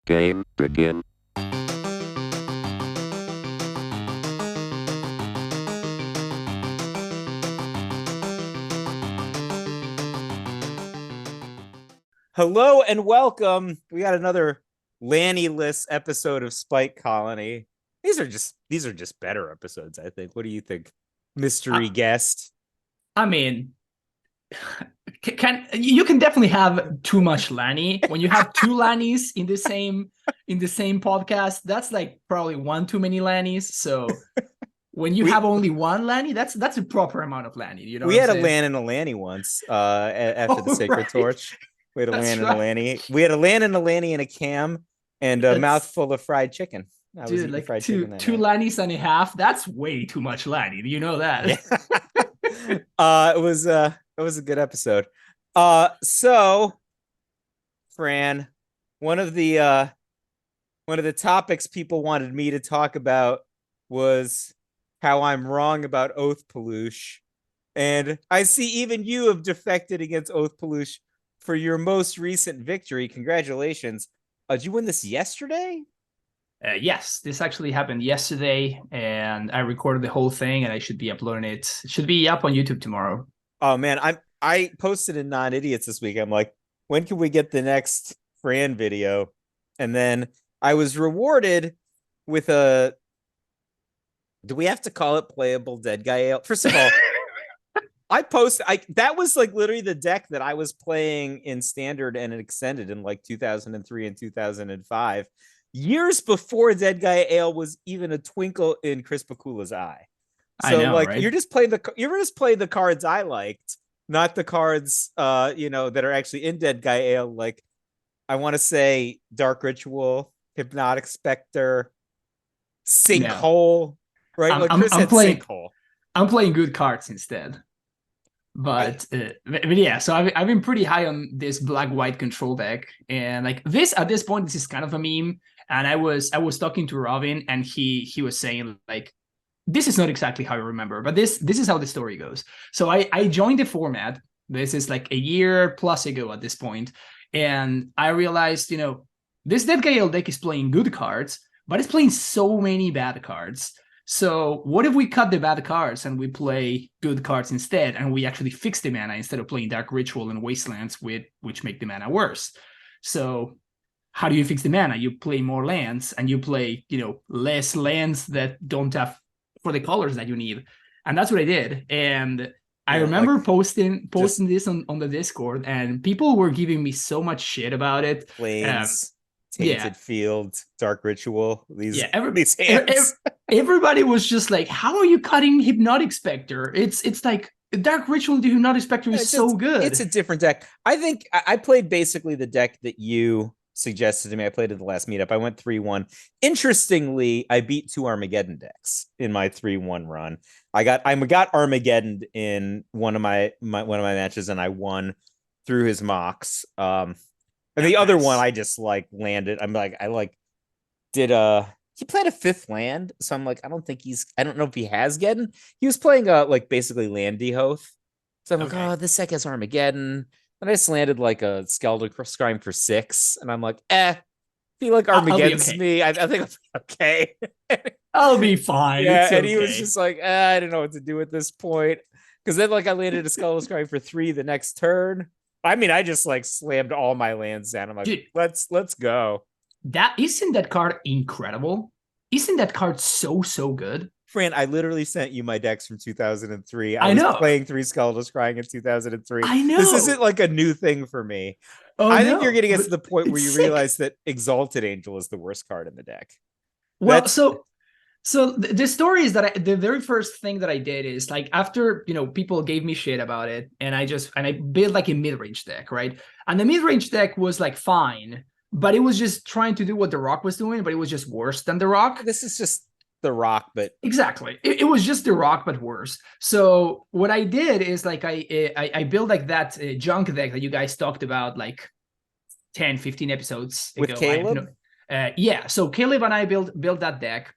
Game begin. Hello and welcome. We got another Lanny-less episode of Spike Colony. These are just better episodes, I think. What do you think, mystery guest? I mean, you can definitely have too much Lanny. When you have two Lannys in the same podcast, that's like probably one too many Lannys. So when you We have only one Lanny, that's a proper amount of Lanny. You know we what I'm had a saying? Lan and a Lanny once after the Oh, Sacred right. Torch. We had a That's Lan and a right. Lanny. We had a Lan and a Lanny and a Cam and a That's mouthful of fried chicken. I was dude, eating like fried chicken that two night. Lannys and a half. That's way too much Lanny. You know that? Yeah. It was a good episode. So Fran, one of the uh one of the topics people wanted me to talk about was how I'm wrong about Oathpauloosh. And I see even you have defected against Oathpauloosh for your most recent victory. Congratulations. Did you win this yesterday? Yes, this actually happened yesterday, and I recorded the whole thing, and I should be uploading it. It should be up on YouTube tomorrow. Oh man, I posted in Non Idiots this week. I'm like, when can we get the next Fran video? And then I was rewarded with a, do we have to call it playable dead guy ale? First of all, I that was like literally the deck that I was playing in standard and extended in like 2003 and 2005, years before Dead Guy Ale was even a twinkle in Chris Pakula's eye. I So know, like right? you're just playing the cards I liked, not the cards that are actually in Dead Guy Ale. Like I want to say Dark Ritual, Hypnotic Specter, No, Sinkhole, right? I'm Like I'm Chris I'm had playing Sinkhole. I'm playing good cards instead. I But yeah, so I've been pretty high on this black white control deck, and like this at this point, this is kind of a meme. And I was talking to Robin, and he was saying like, this is not exactly how I remember, but this is how the story goes. So I joined the format. This is like a year plus ago at this point, and I realized, this Dead Gale deck is playing good cards, but it's playing so many bad cards. So what if we cut the bad cards and we play good cards instead, and we actually fix the mana instead of playing Dark Ritual and Wastelands, which make the mana worse? So how do you fix the mana? You play more lands, and you play less lands that don't have for the colors that you need. And that's what I did. And I you want like remember posting just this on the Discord, and people were giving me so much shit about it. Um, Plains, yeah, Tainted Field, Dark Ritual. yeah. These E- ev- hands. Everybody was just like, "How are you cutting Hypnotic Spectre? It's like Dark Ritual into Hypnotic Spectre is so It's good." a different deck. I think I played basically the deck that you suggested to me. I played at the last meetup. I went 3-1. Interestingly, I beat two Armageddon decks in my 3-1 run. I got Armageddon in one of my matches, and I won through his mocks. And the other one Nice. I just like landed. I did he played a fifth land, so I'm like, I don't know if he has Geddon. He was playing like basically land dehoth. So I'm like, Okay, oh, this deck has Armageddon. And I just landed like a Skeletal Scrying for 6. And I'm like, feel like I'll be Armageddon's okay. me. I think I'm okay. I'll be fine. Yeah, It's and he was okay. just like, I don't know what to do at this point. Because then like I landed a Skeletal Scrying for 3 the next turn. I mean, I just like slammed all my lands down. I'm like, Dude, let's go. that isn't that card incredible? Isn't that card so good? Fran, I literally sent you my decks from 2003. I I was know. playing Three Skeletals Crying in 2003. I This isn't know. like a new thing for me. Oh I think you're no. going to get But to the point where it's you sick. realize that Exalted Angel is the worst card in the deck. Well, That's so the story is that the very first thing that I did is like, after people gave me shit about it, and I built like a mid-range deck, right? And the mid-range deck was like fine, but it was just trying to do what the Rock was doing, but it was just worse than the Rock. this is just the Rock, but Exactly. It was just the Rock, but worse. So what I did is like I built like that junk deck that you guys talked about like 10, 15 episodes with ago. I have no Caleb, yeah. So Caleb and I built that deck,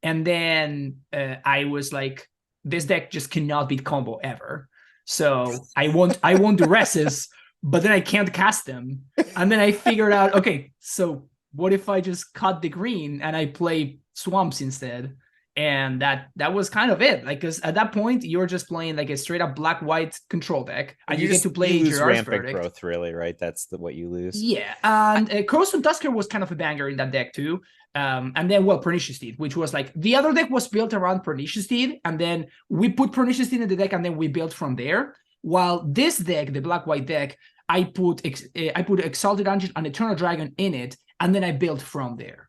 and then I was like, this deck just cannot beat combo ever. So I want the Resses, but then I can't cast them. And then I figured out, okay, so what if I just cut the green and I play swamps instead? And that was kind of it. Like, because at that point you're just playing like a straight up black-white control deck, and you get to play you lose Gerard's rampant Verdict. growth, really, right? That's what you lose. Yeah, and Corrosive Tusker was kind of a banger in that deck too. And then, well, Pernicious Deed, which was like the other deck was built around Pernicious Deed, and then we put Pernicious Deed in the deck, and then we built from there. While this deck, the black-white deck, I put Exalted Angel and Eternal Dragon in it, and then I built from there.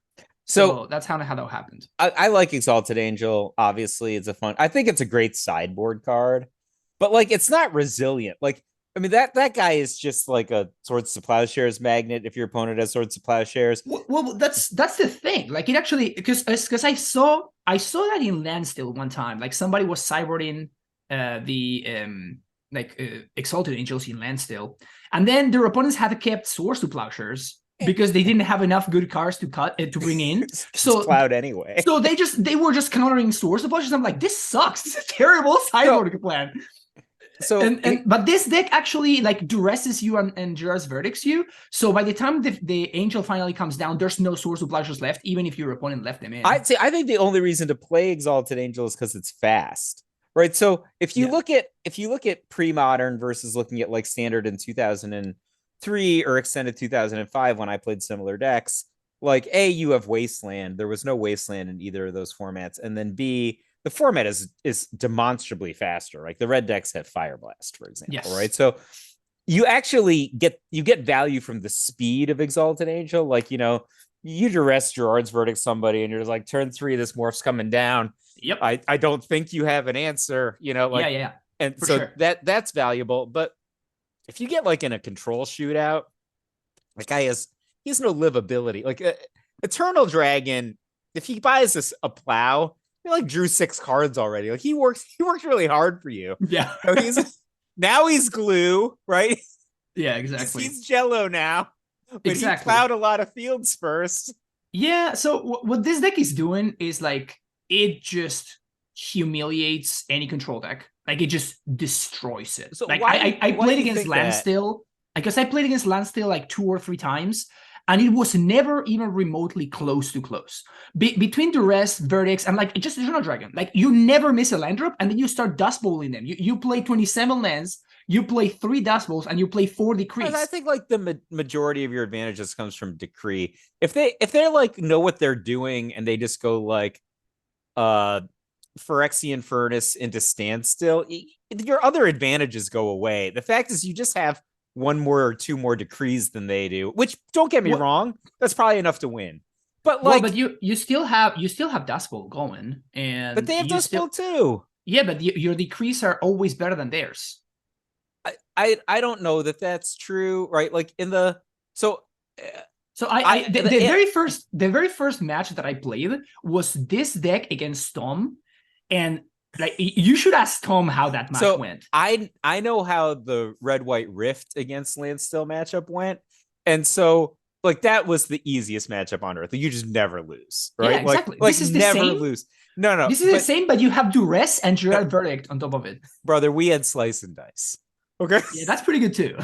So that's how that happened. I like Exalted Angel. Obviously, it's I think it's a great sideboard card, but like it's not resilient. Like, I mean, that guy is just like a Swords to Plowshares magnet if your opponent has Swords to Plowshares. Well, that's the thing. Like, it actually, because I saw that in Landstill one time. Like, somebody was sideboarding Exalted Angels in Landstill, and then their opponents had kept Swords to Plowshares because they didn't have enough good cards to bring in. So plowed anyway. So they were just countering Swords to Plowshares. I'm like, this sucks. This is a terrible sideboard plan. So but this deck actually like duresses you and Gerard's Verdicts you. So by the time the Angel finally comes down, there's no Swords to Plowshares left, even if your opponent left them in. I think the only reason to play Exalted Angel is because it's fast. Right. So if you look at pre-modern versus looking at like standard in 2003 or extended 2005, when I played similar decks, like A, you have Wasteland. There was no Wasteland in either of those formats. And then B, the format is demonstrably faster. Like the red decks have Fire Blast, for example. Yes. Right. So you actually get value from the speed of Exalted Angel. Like, you duress Gerard's Verdict somebody and you're just like, turn 3, this morph's coming down. Yep. I don't think you have an answer, like, yeah. And so sure. that's valuable. But if you get like in a control shootout, the guy he has no livability. Like Eternal Dragon, if he buys a plow, he like drew 6 cards already. Like he works really hard for you. Yeah. Now he's glue, right? Yeah, exactly. He's Jello now. But exactly. He plowed a lot of fields first. Yeah, so what this deck is doing is like, it just humiliates any control deck. Like, it just destroys it. So like, I played against Landstill. Because I played against Landstill like 2 or 3 times, and it was never even remotely close to close. Between the rest, Verdicts, and like just Eternal Dragon, like you never miss a land drop, and then you start Dust Bowling them. You play 27 lands, you play 3 Dust Bowls, and you play 4 Decrees. I think like the majority of your advantages comes from Decree. If they're like know what they're doing and they just go like Phyrexian Furnace into Standstill, your other advantages go away. The fact is you just have 1 more or 2 more Decrees than they do, which, don't get me wrong, that's probably enough to win. But like, but you still have Dust Bowl going, but they have Dust Bowl too. Yeah, but your Decrees are always better than theirs. I don't know that that's true, right? Like in the the very first match that I played was this deck against Tom, and like you should ask Tom how that match went. I know how the Red-White Rift against Landstill matchup went, and so like that was the easiest matchup on earth. You just never lose, right? Yeah, exactly. Like this is never lose. No. This is the same, but you have Duress and Gerard Verdict on top of it. Brother, we had Slice and Dice. Okay. Yeah, that's pretty good too.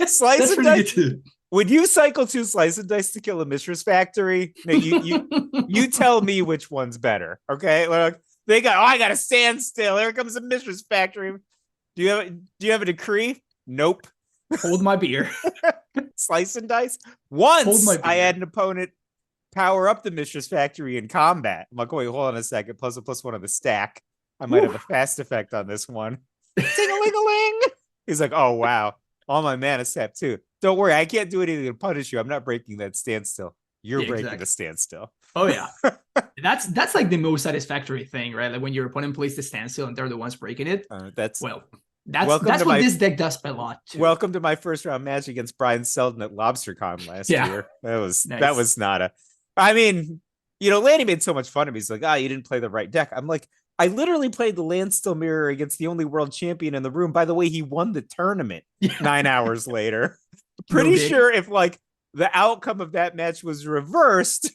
Slice and Dice too. Would you cycle 2 Slice and Dice to kill a Mistress Factory? No, you tell me which one's better. Okay. Like, I got a Standstill. Here comes a Mistress Factory. Do you have a Decree? Nope. Hold my beer. Slice and Dice. Once I had an opponent power up the Mistress Factory in combat. I'm like, wait, hold on a second. +1/+1 on the stack. I might have a fast effect on this one. Ting-a-ling-a-ling. He's like, oh, wow. All my mana sap too. Don't worry, I can't do anything to punish you. I'm not breaking that Standstill. You're breaking the Standstill. Oh, yeah. That's like the most satisfactory thing, right? Like when your opponent plays the Standstill and they're the ones breaking it. That's what this deck does a lot too. Welcome to my first round match against Brian Selden at LobsterCon last year. That was not a. I mean, Lanny made so much fun of me. He's like, you didn't play the right deck. I'm like, I literally played the Landstill Mirror against the only world champion in the room. By the way, he won the tournament 9 hours later. Pretty sure if like the outcome of that match was reversed,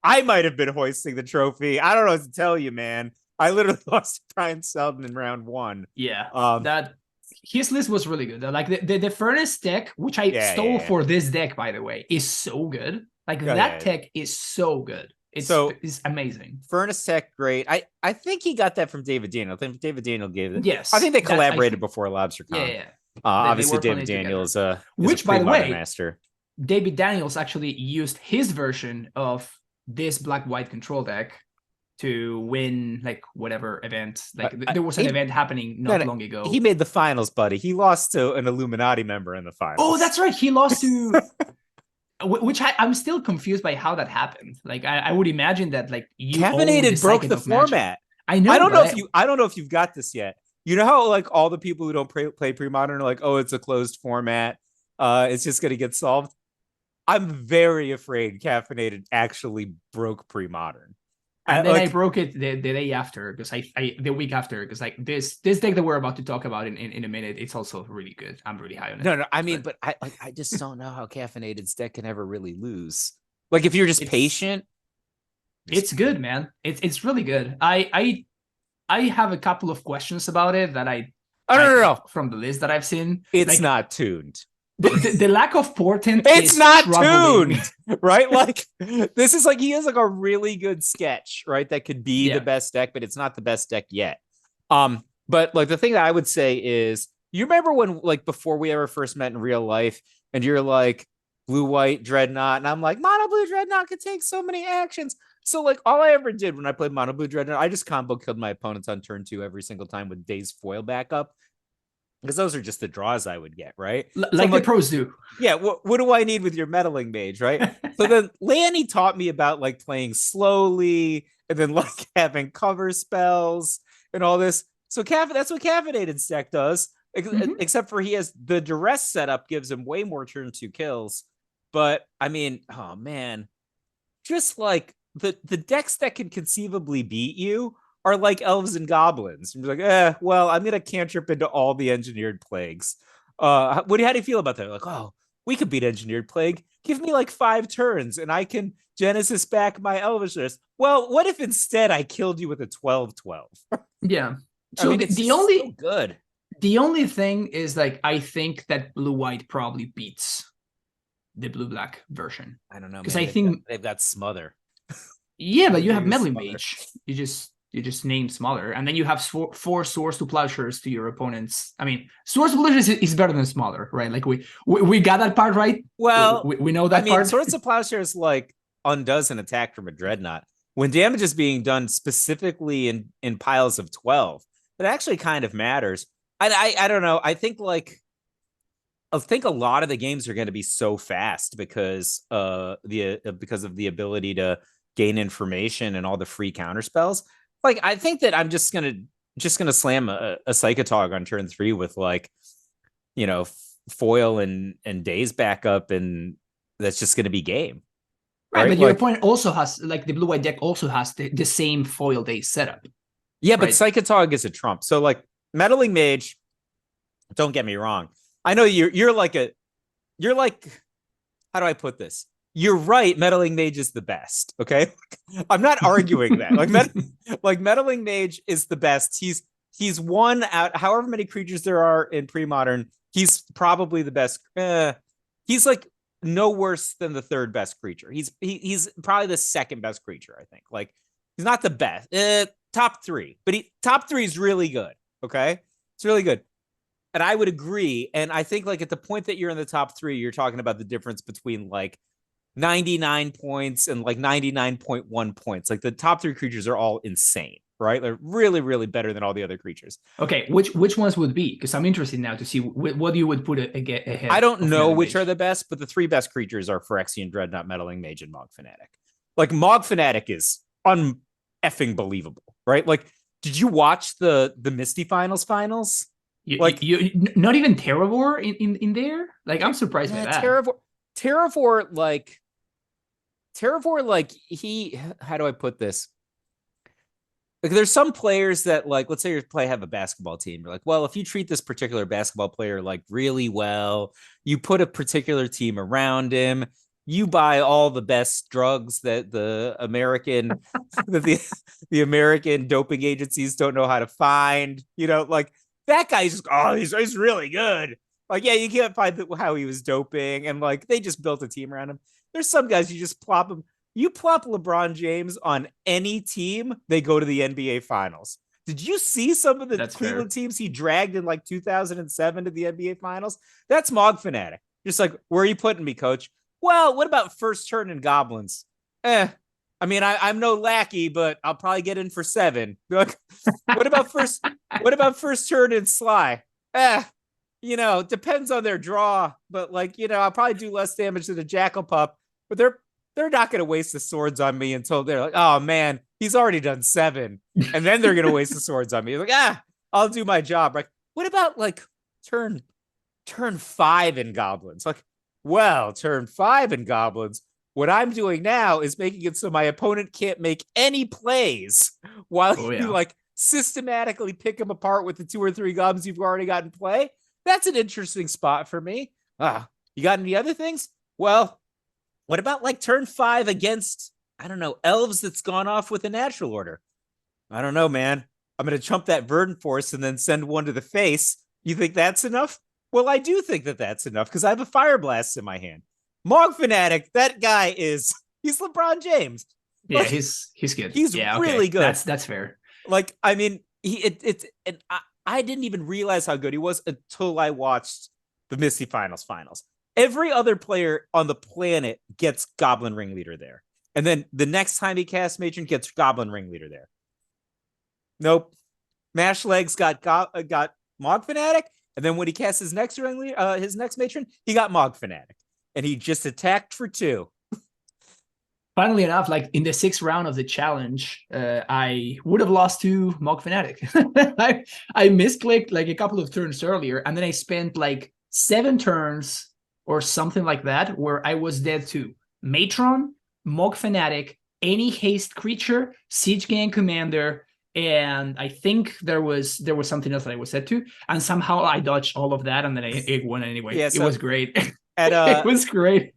I might have been hoisting the trophy. I don't know what to tell you, man. I literally lost to Brian Selden in round 1. Yeah, that his list was really good. Like the Furnace deck, which I stole for this deck, by the way, is so good. Like Yeah, that yeah. tech is so good. It's amazing. Furnace Tech, great. I think he got that from David Daniel. I think David Daniel gave it. I Yes, think they that I collaborated think. before Yeah, LobsterCon. yeah, yeah. They Obviously, work on David it Daniel together. is a Which, by the pre-modern way, master. David Daniels actually used his version of this black-white control deck to win like whatever event. Like there was an He, event happening no, not no, long he ago. made the finals, buddy. He lost to an Illuminati member in the Oh, finals. that's right. He lost to which I'm still confused by how that happened. Like I would imagine that like you own the Caffeinated broke second the of Magic. format. I know, but I don't know if you've got this yet. You know how like all the people who don't play pre-modern are like, oh, it's a closed format. It's just gonna get solved. I'm very afraid caffeinated actually broke pre-modern. and then I Like, broke it the day after because I the week after because like this deck that we're about to talk about in a minute, it's also really good. I'm really high on it. no, I mean, but I just don't know how caffeinated's deck can ever really lose. Like, if you're just it's patient, it's good, man. It's really good. I have a couple of questions about it that oh no, no. from the list that I've seen. It's Like not tuned. the lack of portent It's is not troubling. tuned, right? Like, this is like he has like a really good sketch, right? That could be the Yeah. best deck, but it's not the best deck yet. But like the thing that I would say is, you remember when like before we ever first met in real life, and you're like blue white dreadnought, and I'm like mono blue dreadnought could take so many actions. So like all I ever did when I played mono blue dreadnought, I just combo killed my opponents on turn 2 every single time with Daze foil backup, because those are just the draws I would get, right? Like So I'm the like, pros do. yeah, what do I need with your meddling mage, right? So then Lanny taught me about like playing slowly and then like having cover spells and all this. So that's what caffeinated stack does, except for he has the duress setup gives him way more turn 2 kills. But I mean, oh man, just like the decks that can conceivably beat you are like elves and goblins. You're like, well, I'm gonna cantrip into all the engineered plagues. How do you feel about that? Like, oh, we could beat engineered plague. Give me like 5 turns and I can Genesis back my elvishness. Well, what if instead I killed you with a 12/12? Yeah. I So mean, it's the just only so good. the only thing is like I think that blue white probably beats the blue black version. I don't know, Because man. I think they've got smother. yeah, but you have meddling Smother. mage. You just name smaller, and then you have four swords to plowshares to your opponents. I mean, swords to plowshares is better than smaller, right? Like we got that part right. Well, We know I that mean, part. Swords of Plowshares like undoes an attack from a dreadnought when damage is being done specifically in piles of 12. It actually kind of matters. I don't know. I think a lot of the games are going to be so fast because because of the ability to gain information and all the free counter spells. Like, I think that I'm just gonna slam a Psychotog on turn 3 with like, foil and days backup, and that's just gonna be game. Right, but Right? your Like, opponent also has like the blue white deck also has the same foil day setup. yeah, but Right. Psychotog is a trump. So like meddling mage, don't get me wrong. I know you're like how do I put this? You're right. Meddling Mage is the best. Okay, I'm not arguing that. Like Meddling Mage is the best. He's one out. However many creatures there are in pre-modern, he's probably the best. He's like no worse than the third best creature. He's probably the second best creature. I think. Like, he's not the best. Top 3, but top 3 is really good. Okay, it's really good. And I would agree. And I think like at the point that you're in the top 3, you're talking about the difference between like 99 points and like 99.1 points. Like the top 3 creatures are all insane, right? They're really, really better than all the other creatures. Okay, which ones would be? Because I'm interested now to see what you would put ahead. I don't know which Mage. are the best, but the 3 best creatures are Phyrexian Dreadnought, Meddling Mage, and Mog Fanatic. Like, Mog Fanatic is effing believable, right? Like, did you watch the Misty finals? You not even Terravor in there? Like, I'm surprised by that. Terravor, he, how do I put this? Like, there's some players that, like, let's say you have a basketball team. You're like, well, if you treat this particular basketball player like really well, you put a particular team around him, you buy all the best drugs that the American the American doping agencies don't know how to find. Like, that guy's just, he's really good. Like, yeah, you can't find how he was doping, and like they just built a team around him. There's some guys you just plop them. You plop LeBron James on any team, they go to the NBA Finals. Did you see some of the That's Cleveland fair. teams he dragged in like 2007 to the NBA Finals? That's Mog Fanatic. Just like, where are you putting me, coach? Well, what about first turn and goblins? I mean, I'm no lackey, but I'll probably get in for 7. Like, what about first turn and sly? Depends on their draw, but like, I'll probably do less damage than a jackal pup. But they're not going to waste the swords on me until they're like, oh man, he's already done 7, and then they're going to waste the swords on me. Like, I'll do my job. Like, what about like turn 5 in goblins? Like, well, turn 5 in goblins. What I'm doing now is making it so my opponent can't make any plays while you like systematically pick them apart with the 2 or 3 goblins you've already got in play. That's an interesting spot for me. You got any other things? Well, what about like turn 5 against, I don't know, elves that's gone off with a natural order? I don't know, man. I'm going to chump that Verdant Force and then send one to the face. You think that's enough? Well, I do think that that's enough because I have a Fire Blast in my hand. Mog Fanatic, that guy he's LeBron James. Yeah, like, he's good. He's really good. That's fair. Like, I mean, I didn't even realize how good he was until I watched the Misty Finals. Every other player on the planet gets Goblin Ringleader there. And then the next time he casts Matron, gets Goblin Ringleader there. Nope. Mash Legs got Mog Fanatic. And then when he cast his next Matron, he got Mog Fanatic. And he just attacked for 2. Funnily enough, like in the 6th round of the challenge, I would have lost to Mog Fanatic. I misclicked like a couple of turns earlier, and then I spent like 7 turns or something like that where I was dead to Matron, Mog Fanatic, any haste creature, Siege Gang Commander, and I think there was something else that I was set to, and somehow I dodged all of that, and then I won anyway. Yeah, so it was great. It was great.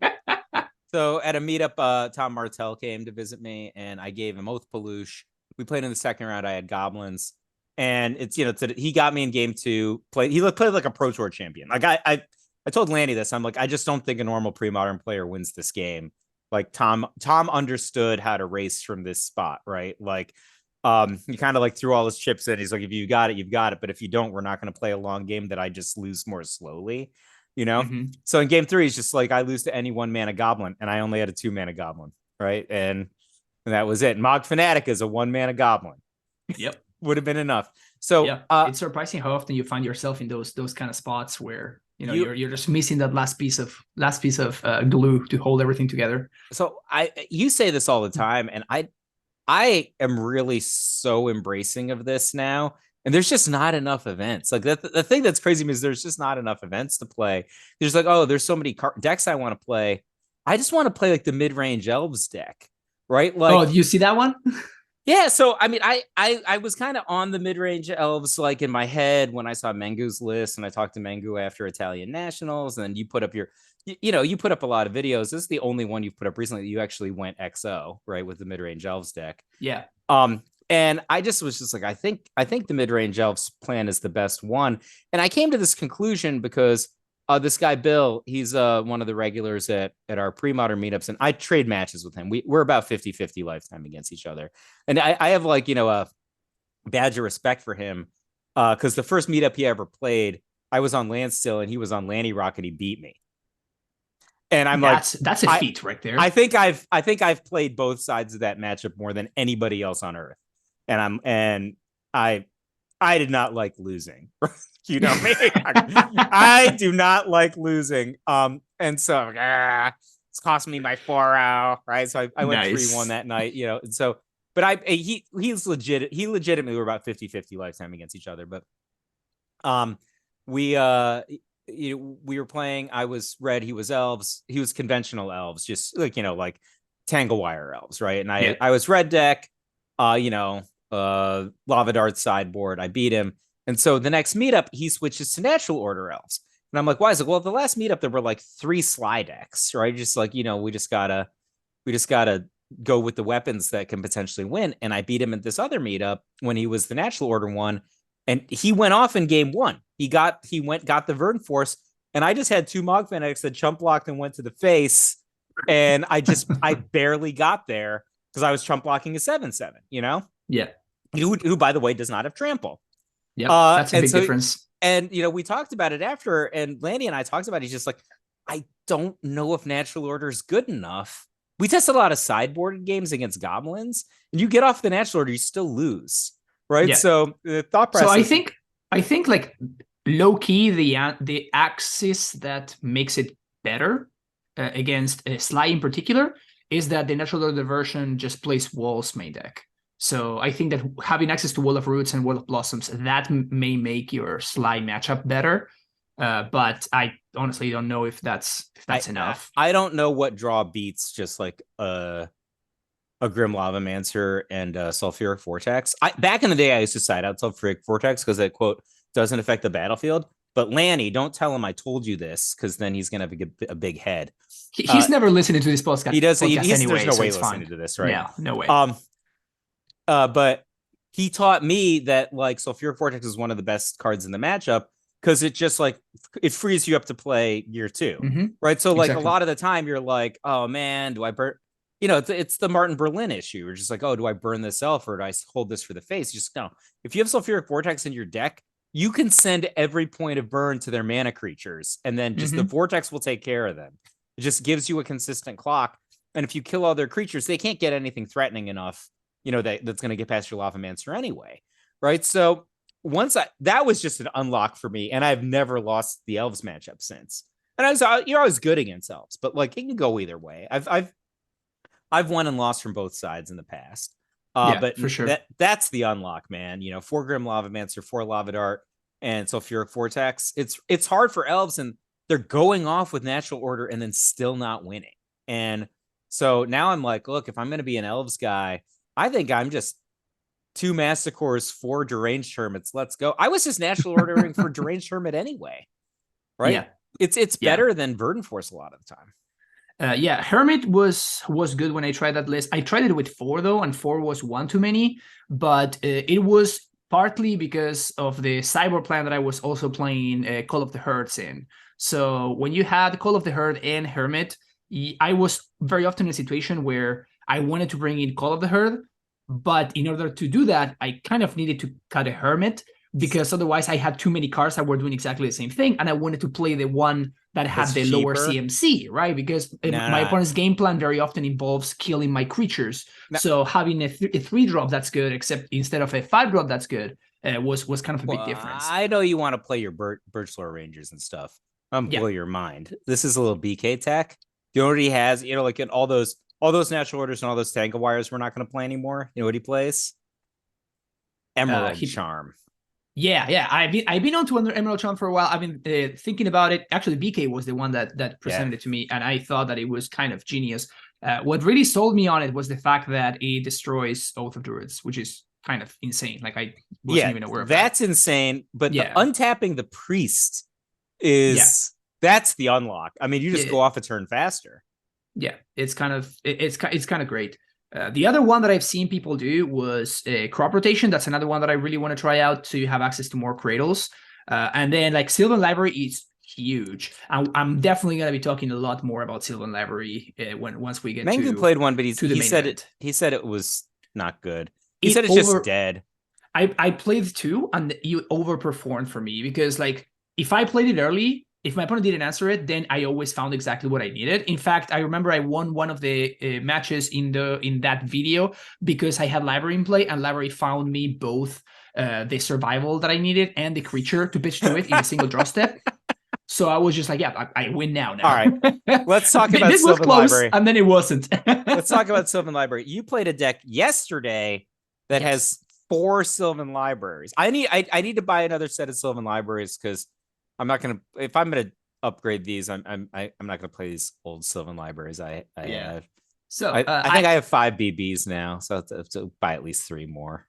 So at a meetup, Tom Martell came to visit me, and I gave him Oathpauloosh. We played in the 2nd round. I had goblins, and it's he got me in game 2. He played like a Pro Tour champion. Like I told Lanny this. I'm like, I just don't think a normal pre-modern player wins this game. Like Tom understood how to race from this spot, right? Like, he kind of like threw all his chips in. He's like, if you got it, you've got it. But if you don't, we're not going to play a long game that I just lose more slowly. So in game 3, it's just like I lose to any 1-mana goblin, and I only had a 2-mana goblin, right? And that was it. Mog Fanatic is a 1-mana goblin. Yep, would have been enough. So yeah, it's surprising how often you find yourself in those kind of spots where you're just missing that last piece of glue to hold everything together. So you say this all the time, and I am really so embracing of this now. And there's just not enough events. Like the thing that's crazy is there's just not enough events to play. There's like, there's so many decks I want to play. I just want to play like the mid-range elves deck, right? Like, do you see that one? Yeah. So, I mean, I was kind of on the mid-range elves, like in my head when I saw Mengu's list, and I talked to Mengu after Italian Nationals, and you put up you put up a lot of videos. This is the only one you've put up recently that you actually went XO, right, with the mid-range elves deck. Yeah. And I just was just like, I think the mid-range elves plan is the best one. And I came to this conclusion because this guy, Bill, he's one of the regulars at our pre-modern meetups, and I trade matches with him. We're about 50-50 lifetime against each other. And I have like, a badge of respect for him because the first meetup he ever played, I was on Landstill and he was on Lanny Rock, and he beat me. And that's a feat right there. I think I've played both sides of that matchup more than anybody else on earth. And I did not like losing. You know me. I do not like losing. And so it's cost me my 4-0, right? So I went 3-1 that night, And so, but he's legit. He legitimately were about 50-50 lifetime against each other. But we were playing. I was red. He was elves. He was conventional elves, just like like Tangle Wire elves, right? And I was red deck. Lava Dart sideboard. I beat him. And so the next meetup, he switches to natural order elves. And I'm like, why is it? Well, the last meetup, there were like 3 Sly decks, right? Just like, we just gotta go with the weapons that can potentially win. And I beat him at this other meetup when he was the natural order one. And he went off in game 1. He got the Verdant Force. And I just had 2 Mog Fanatics that jump blocked and went to the face. and I barely got there because I was trump blocking a 7/7. Yeah. Who by the way does not have trample. Yep. That's a And big so difference. and we talked about it after, and Landy and I talked about it. He's just like, I don't know if natural order is good enough. We tested a lot of sideboarded games against goblins, and you get off the natural order, you still lose, right? Yeah. So the thought process. So I think like low key the axis that makes it better against Sly in particular is that the natural order version just plays walls main deck. So I think that having access to Wall of Roots and Wall of Blossoms, that may make your Sly matchup better. But I honestly don't know if that's enough. I don't know what draw beats just like a Grim Lavamancer and Sulfuric Vortex. Back in the day, I used to side out Sulfuric Vortex because it, quote, doesn't affect the battlefield. But Lanny, don't tell him I told you this, because then he's going to have a big head. He's never listening to this podcast. He does. Anyway, there's no so way it's listening fine. to this, right? No way. But he taught me that like Sulfuric Vortex is one of the best cards in the matchup because it just like it frees you up to play year 2, right? So like a lot of the time you're like, oh man, do I burn? It's the Martin Berlin issue. We're just like, oh, do I burn this elf or do I hold this for the face? Just no. If you have Sulfuric Vortex in your deck, you can send every point of burn to their mana creatures, and then just the Vortex will take care of them. It just gives you a consistent clock. And if you kill all their creatures, they can't get anything threatening enough, that's going to get past your Lavamancer anyway, right? So that was just an unlock for me, and I've never lost the elves matchup since. And I was good against elves, but like it can go either way. I've won and lost from both sides in the past. But for sure. That's the unlock, man. 4 Grim Lavamancer, 4 Lava Dart, and Sulfuric Vortex. It's hard for elves, and they're going off with natural order and then still not winning. And so now I'm like, look, if I'm going to be an elves guy, I think I'm just 2 Massacres, 4 Deranged Hermits. Let's go. I was just natural ordering for Deranged Hermit anyway, right? Yeah. It's better than Verdant Force a lot of the time. Hermit was good when I tried that list. I tried it with 4 though, and 4 was one too many. But it was partly because of the cyber plan that I was also playing Call of the Herds in. So when you had Call of the Herd and Hermit, I was very often in a situation where I wanted to bring in Call of the Herd, but in order to do that, I kind of needed to cut a Hermit, because otherwise I had too many cards that were doing exactly the same thing, and I wanted to play the one that had the lower CMC, right? Because my opponent's game plan very often involves killing my creatures. So having a 3-drop that's good, except instead of a 5-drop that's good, was kind of a big difference. I know you want to play your Birchlore Rangers and stuff. I'm blow your mind. This is a little BK tech. He already has, like in all those natural orders and all those Tangle Wires we're not going to play anymore. You know what he plays? Emerald Charm. Yeah. I've been on to Emerald Charm for a while. I've been thinking about it. Actually, BK was the one that presented it to me, and I thought that it was kind of genius. What really sold me on it was the fact that it destroys Oath of Druids, which is kind of insane. Like I wasn't even aware of that. That's insane. But the untapping the priest is that's the unlock. I mean, you just go off a turn faster. Yeah, it's kind of great. The other one that I've seen people do was crop rotation. That's another one that I really want to try out to have access to more cradles. And then like Sylvan Library is huge. I'm definitely going to be talking a lot more about Sylvan Library once we get to Mangu played one, but he said it was not good. He said it's just dead. I played 2, and you overperformed for me, because like if I played it early, if my opponent didn't answer it, then I always found exactly what I needed. In fact, I remember I won one of the matches in that video because I had Library in play, and Library found me both the survival that I needed and the creature to pitch to it in a single draw step. So I was just like, yeah, I win now. All right, let's talk about this Sylvan was close, Library. And then it wasn't. Let's talk about Sylvan Library. You played a deck yesterday that has 4 Sylvan Libraries. I need to buy another set of Sylvan Libraries, because I'm not gonna. If I'm gonna upgrade these, I'm not gonna play these old Sylvan Libraries. I have. So I think I have 5 BBs now, so I have to buy at least 3 more.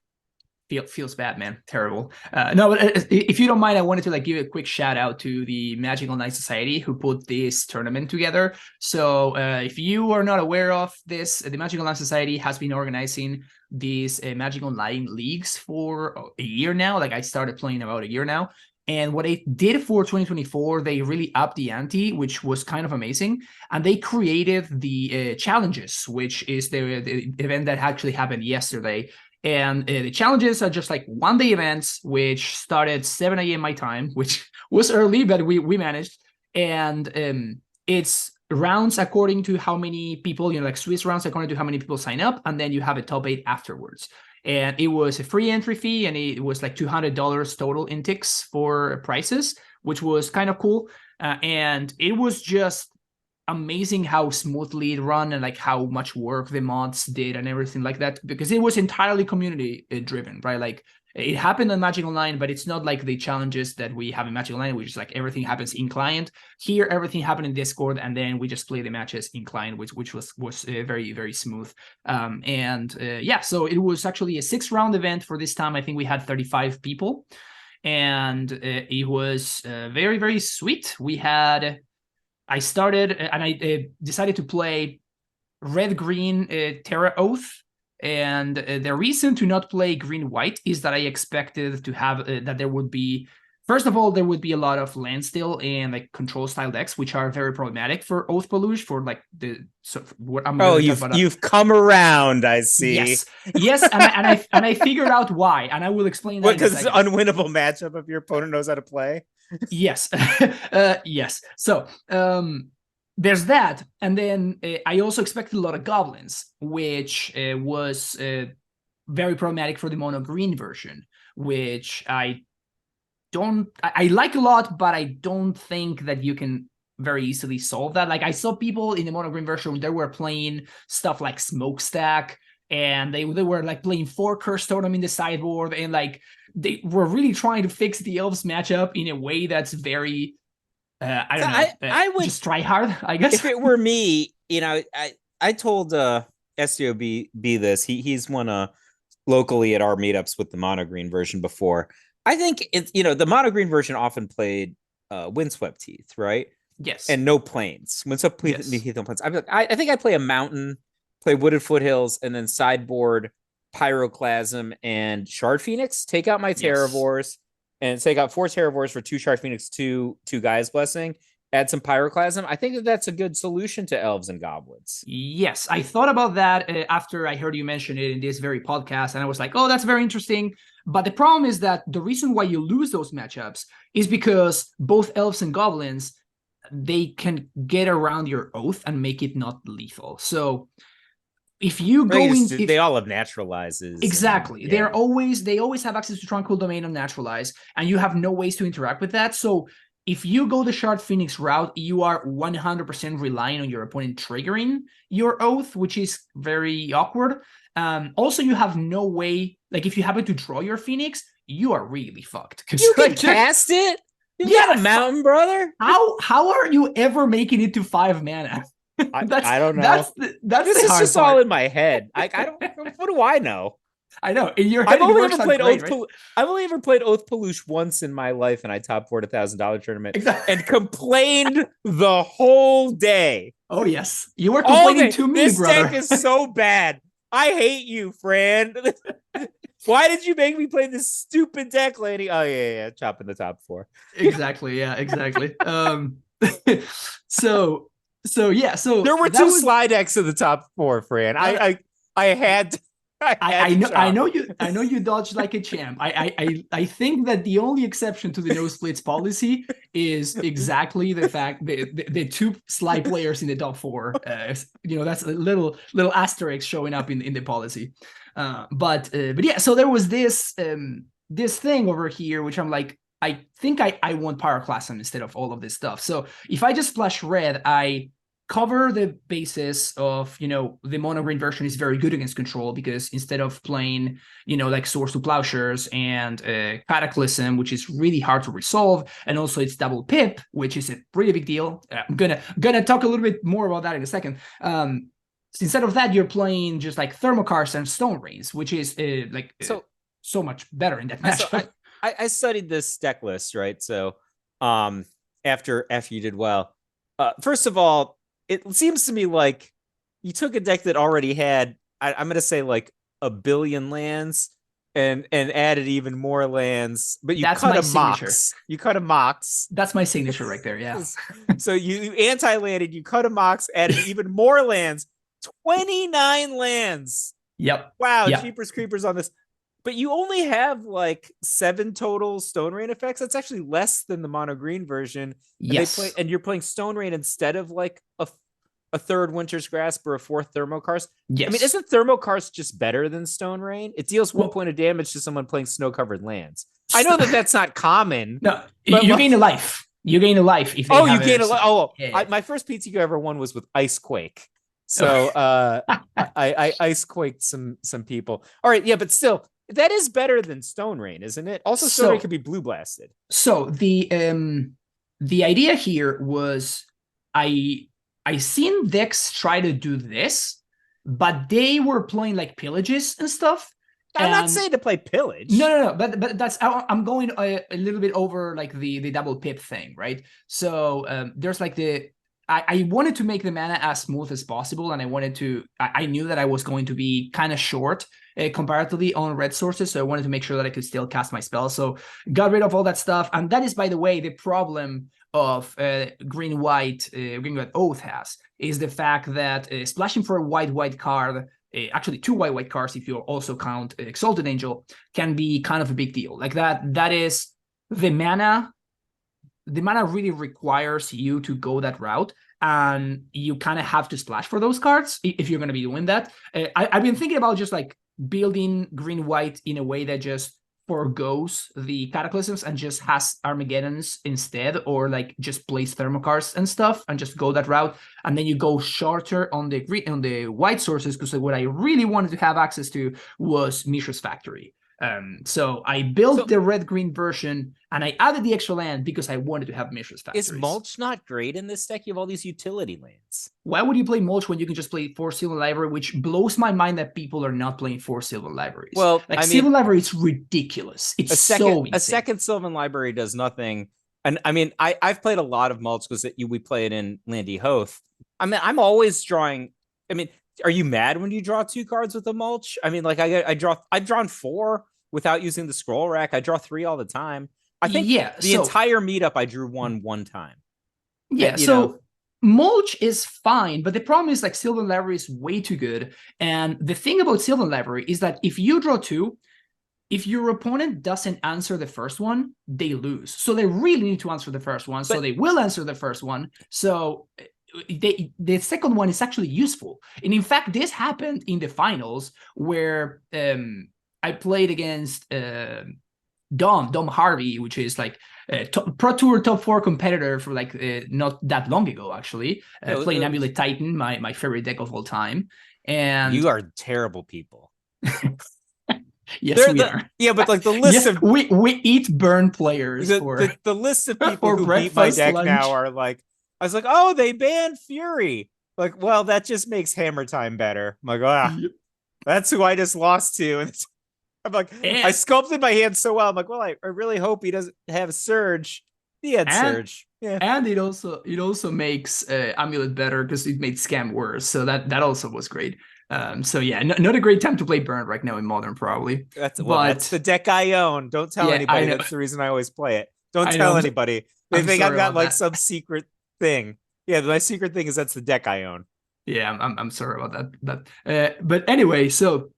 Feels bad, man. Terrible. No, but if you don't mind, I wanted to like give a quick shout out to the Magic Online Society who put this tournament together. So if you are not aware of this, the Magic Online Society has been organizing these Magic Online leagues for a year now. Like I started playing about a year now. And what they did for 2024, they really upped the ante, which was kind of amazing. And they created the challenges, which is the event that actually happened yesterday. And the challenges are just like one-day events, which started 7 a.m. my time, which was early, but we managed. And it's rounds according to how many people, like Swiss rounds according to how many people sign up, and then you have a top 8 afterwards. And it was a free entry fee, and it was like $200 total in ticks for prices, which was kind of cool. And it was just amazing how smoothly it run and like how much work the mods did and everything like that, because it was entirely community driven, right? Like it happened on Magic Online, but it's not like the challenges that we have in Magic Online, which is like everything happens in client. Here, everything happened in Discord, and then we just play the matches in client, which was very, very smooth. Yeah, so it was actually a 6-round event for this time. I think we had 35 people, and it was very, very sweet. I started and I decided to play red-green Terra Oath. And the reason to not play green-white is that I expected to have that there would be, first of all, there would be a lot of land steal and like control style decks, which are very problematic for Oathpauloosh for like what I'm Oh, going to talk about. you've come around, I see. Yes, and I figured out why, and I will explain that. What, because it's an unwinnable matchup if your opponent knows how to play? Yes. Yes. So there's that. And then I also expected a lot of goblins, which was very problematic for the mono green version, which I like a lot, but I don't think that you can very easily solve that. Like I saw people in the mono green version, they were playing stuff like Smokestack, and they were like playing 4 Curse Totem in the sideboard, and like they were really trying to fix the elves matchup in a way that's very I don't know. I would just try hard, I guess. If it were me, I told SDOB this. He's won locally at our meetups with the mono green version before. I think it's the mono green version often played Windswept Heath, right? Yes. And no plains. Windswept Heath, no plains. I think I play a mountain, play Wooded Foothills, and then sideboard Pyroclasm and Shard Phoenix. Take out my Terravores. And take out 4 Terravores for 2 Shard Phoenix, 2 Gaia's Blessing, add some Pyroclasm. I think that's a good solution to elves and goblins. Yes, I thought about that after I heard you mention it in this very podcast, and I was like, oh, that's very interesting. But the problem is that the reason why you lose those matchups is because both elves and goblins, they can get around your oath and make it not lethal. So if you go in, they all have naturalizes. Exactly. And, they always have access to Tranquil Domain on naturalize, and you have no ways to interact with that. So if you go the Shard Phoenix route, you are 100% relying on your opponent triggering your oath, which is very awkward. Also, you have no way, like if you happen to draw your Phoenix, you are really fucked. You can cast it? You got a mountain, brother? How are you ever making it to 5 mana? I don't know. That's this is just all in my head. I don't. What do I know? I know in your head. I've only ever played Oathpauloosh once in my life, and I top 4'd $1,000 tournament and complained the whole day. Oh yes, you were complaining to me, this brother. This deck is so bad. I hate you, Fran. Why did you make me play this stupid deck, lady? Oh yeah, chopping the top 4. Exactly. Yeah. Exactly. So there were 2 slide decks in the top 4, Fran. I know you dodged like a champ. I think that the only exception to the no splits policy is exactly the fact the 2 slide players in the top 4. That's a little asterisk showing up in the policy. But yeah, so there was this thing over here, which I'm like, I think I want Pyroclasm instead of all of this stuff. So if I just splash red, I cover the basis of, the mono green version is very good against control, because instead of playing, like Swords to Plowshares and Cataclysm, which is really hard to resolve, and also it's double pip, which is a pretty big deal. I'm gonna talk a little bit more about that in a second. Instead of that, you're playing just like Thermokarst and Stone Rains, which is so much better in that matchup. So I studied this deck list, right? So after you did well, first of all, it seems to me like you took a deck that already had, I'm going to say like 1 billion lands, and added even more lands, but you That's cut my a signature. mox. You cut a mox. That's my signature right there. Yeah. So you anti-landed, you cut a mox, added even more lands, 29 lands. Yep. Wow, Yep. Jeepers Creepers on this. But you only have like 7 total Stone Rain effects. That's actually less than the mono green version. And Yes. you're playing Stone Rain instead of like a third Winter's Grasp or a fourth Thermokarst. I mean, Yes. isn't Thermokarst just better than Stone Rain? It deals 1 Well, point of damage to someone playing snow-covered lands. I know that that's not common, no, but you like, gain a life. You gain a life if they oh, have you gain a a. oh, Yeah. my first PTQ ever won was with Ice Quake. So I ice quaked some people. All right, yeah, but still, that is better than Stone Rain, isn't it? Also, Stone Rain could be blue blasted. So the idea here was I seen decks try to do this, but they were playing like pillages and stuff. I'm not saying to play pillage. No. But that's I'm going a little bit over like the double pip thing, right? So there's like I wanted to make the mana as smooth as possible, and I knew that I was going to be kind of short comparatively on red sources, so I wanted to make sure that I could still cast my spells. So got rid of all that stuff, and that is, by the way, the problem of green-white Oath has, is the fact that splashing for a white card, actually 2 white cards if you also count Exalted Angel, can be kind of a big deal. Like that is the mana. The mana really requires you to go that route, and you kind of have to splash for those cards if you're going to be doing that. I've been thinking about just like building green-white in a way that just forgoes the Cataclysms and just has Armageddons instead, or like just plays Thermokarsts and stuff and just go that route, and then you go shorter on the white sources, because what I really wanted to have access to was Mishra's Factory. So I built the red-green version, and I added the extra land because I wanted to have Mishra's Factories. Is Mulch not great in this deck? You have all these utility lands. Why would you play Mulch when you can just play 4 Sylvan Library, which blows my mind that people are not playing 4 Sylvan Libraries. Well, like, Sylvan Library is ridiculous. It's so insane. A second Sylvan Library does nothing. And I mean, I've played a lot of Mulch because we play it in Landy Hoth. I mean, I'm always drawing. I mean, are you mad when you draw 2 cards with a Mulch? I mean, like I've drawn 4 without using the scroll rack. I draw 3 all the time. I think the entire meetup I drew one time. Yeah, so Mulch is fine, but the problem is like Sylvan Library is way too good. And the thing about Sylvan Library is that if you draw 2, if your opponent doesn't answer the first one, they lose. So they really need to answer the first one. So they will answer the first one. So the second one is actually useful. And in fact, this happened in the finals where I played against Dom Harvey, which is like Pro Tour top 4 competitor for like not that long ago, actually. Playing Amulet Titan, my favorite deck of all time. And you are terrible people. Yes, we are. Yeah, but like the list of we eat burn players. The list of people who beat my deck now are like, I was like, oh, they banned Fury. Like, well, that just makes Hammer Time better. I'm like, that's who I just lost to. And I'm like, I sculpted my hand so well. I'm like, well, I really hope he doesn't have Surge. He had Surge. Yeah. And it also makes Amulet better because it made Scam worse. So that also was great. So yeah, not a great time to play Burn right now in Modern, probably. That's the deck I own. Don't tell anybody. That's the reason I always play it. Don't tell anybody. They think I've got like some secret thing. Yeah, my secret thing is that's the deck I own. Yeah, I'm sorry about that. But anyway, so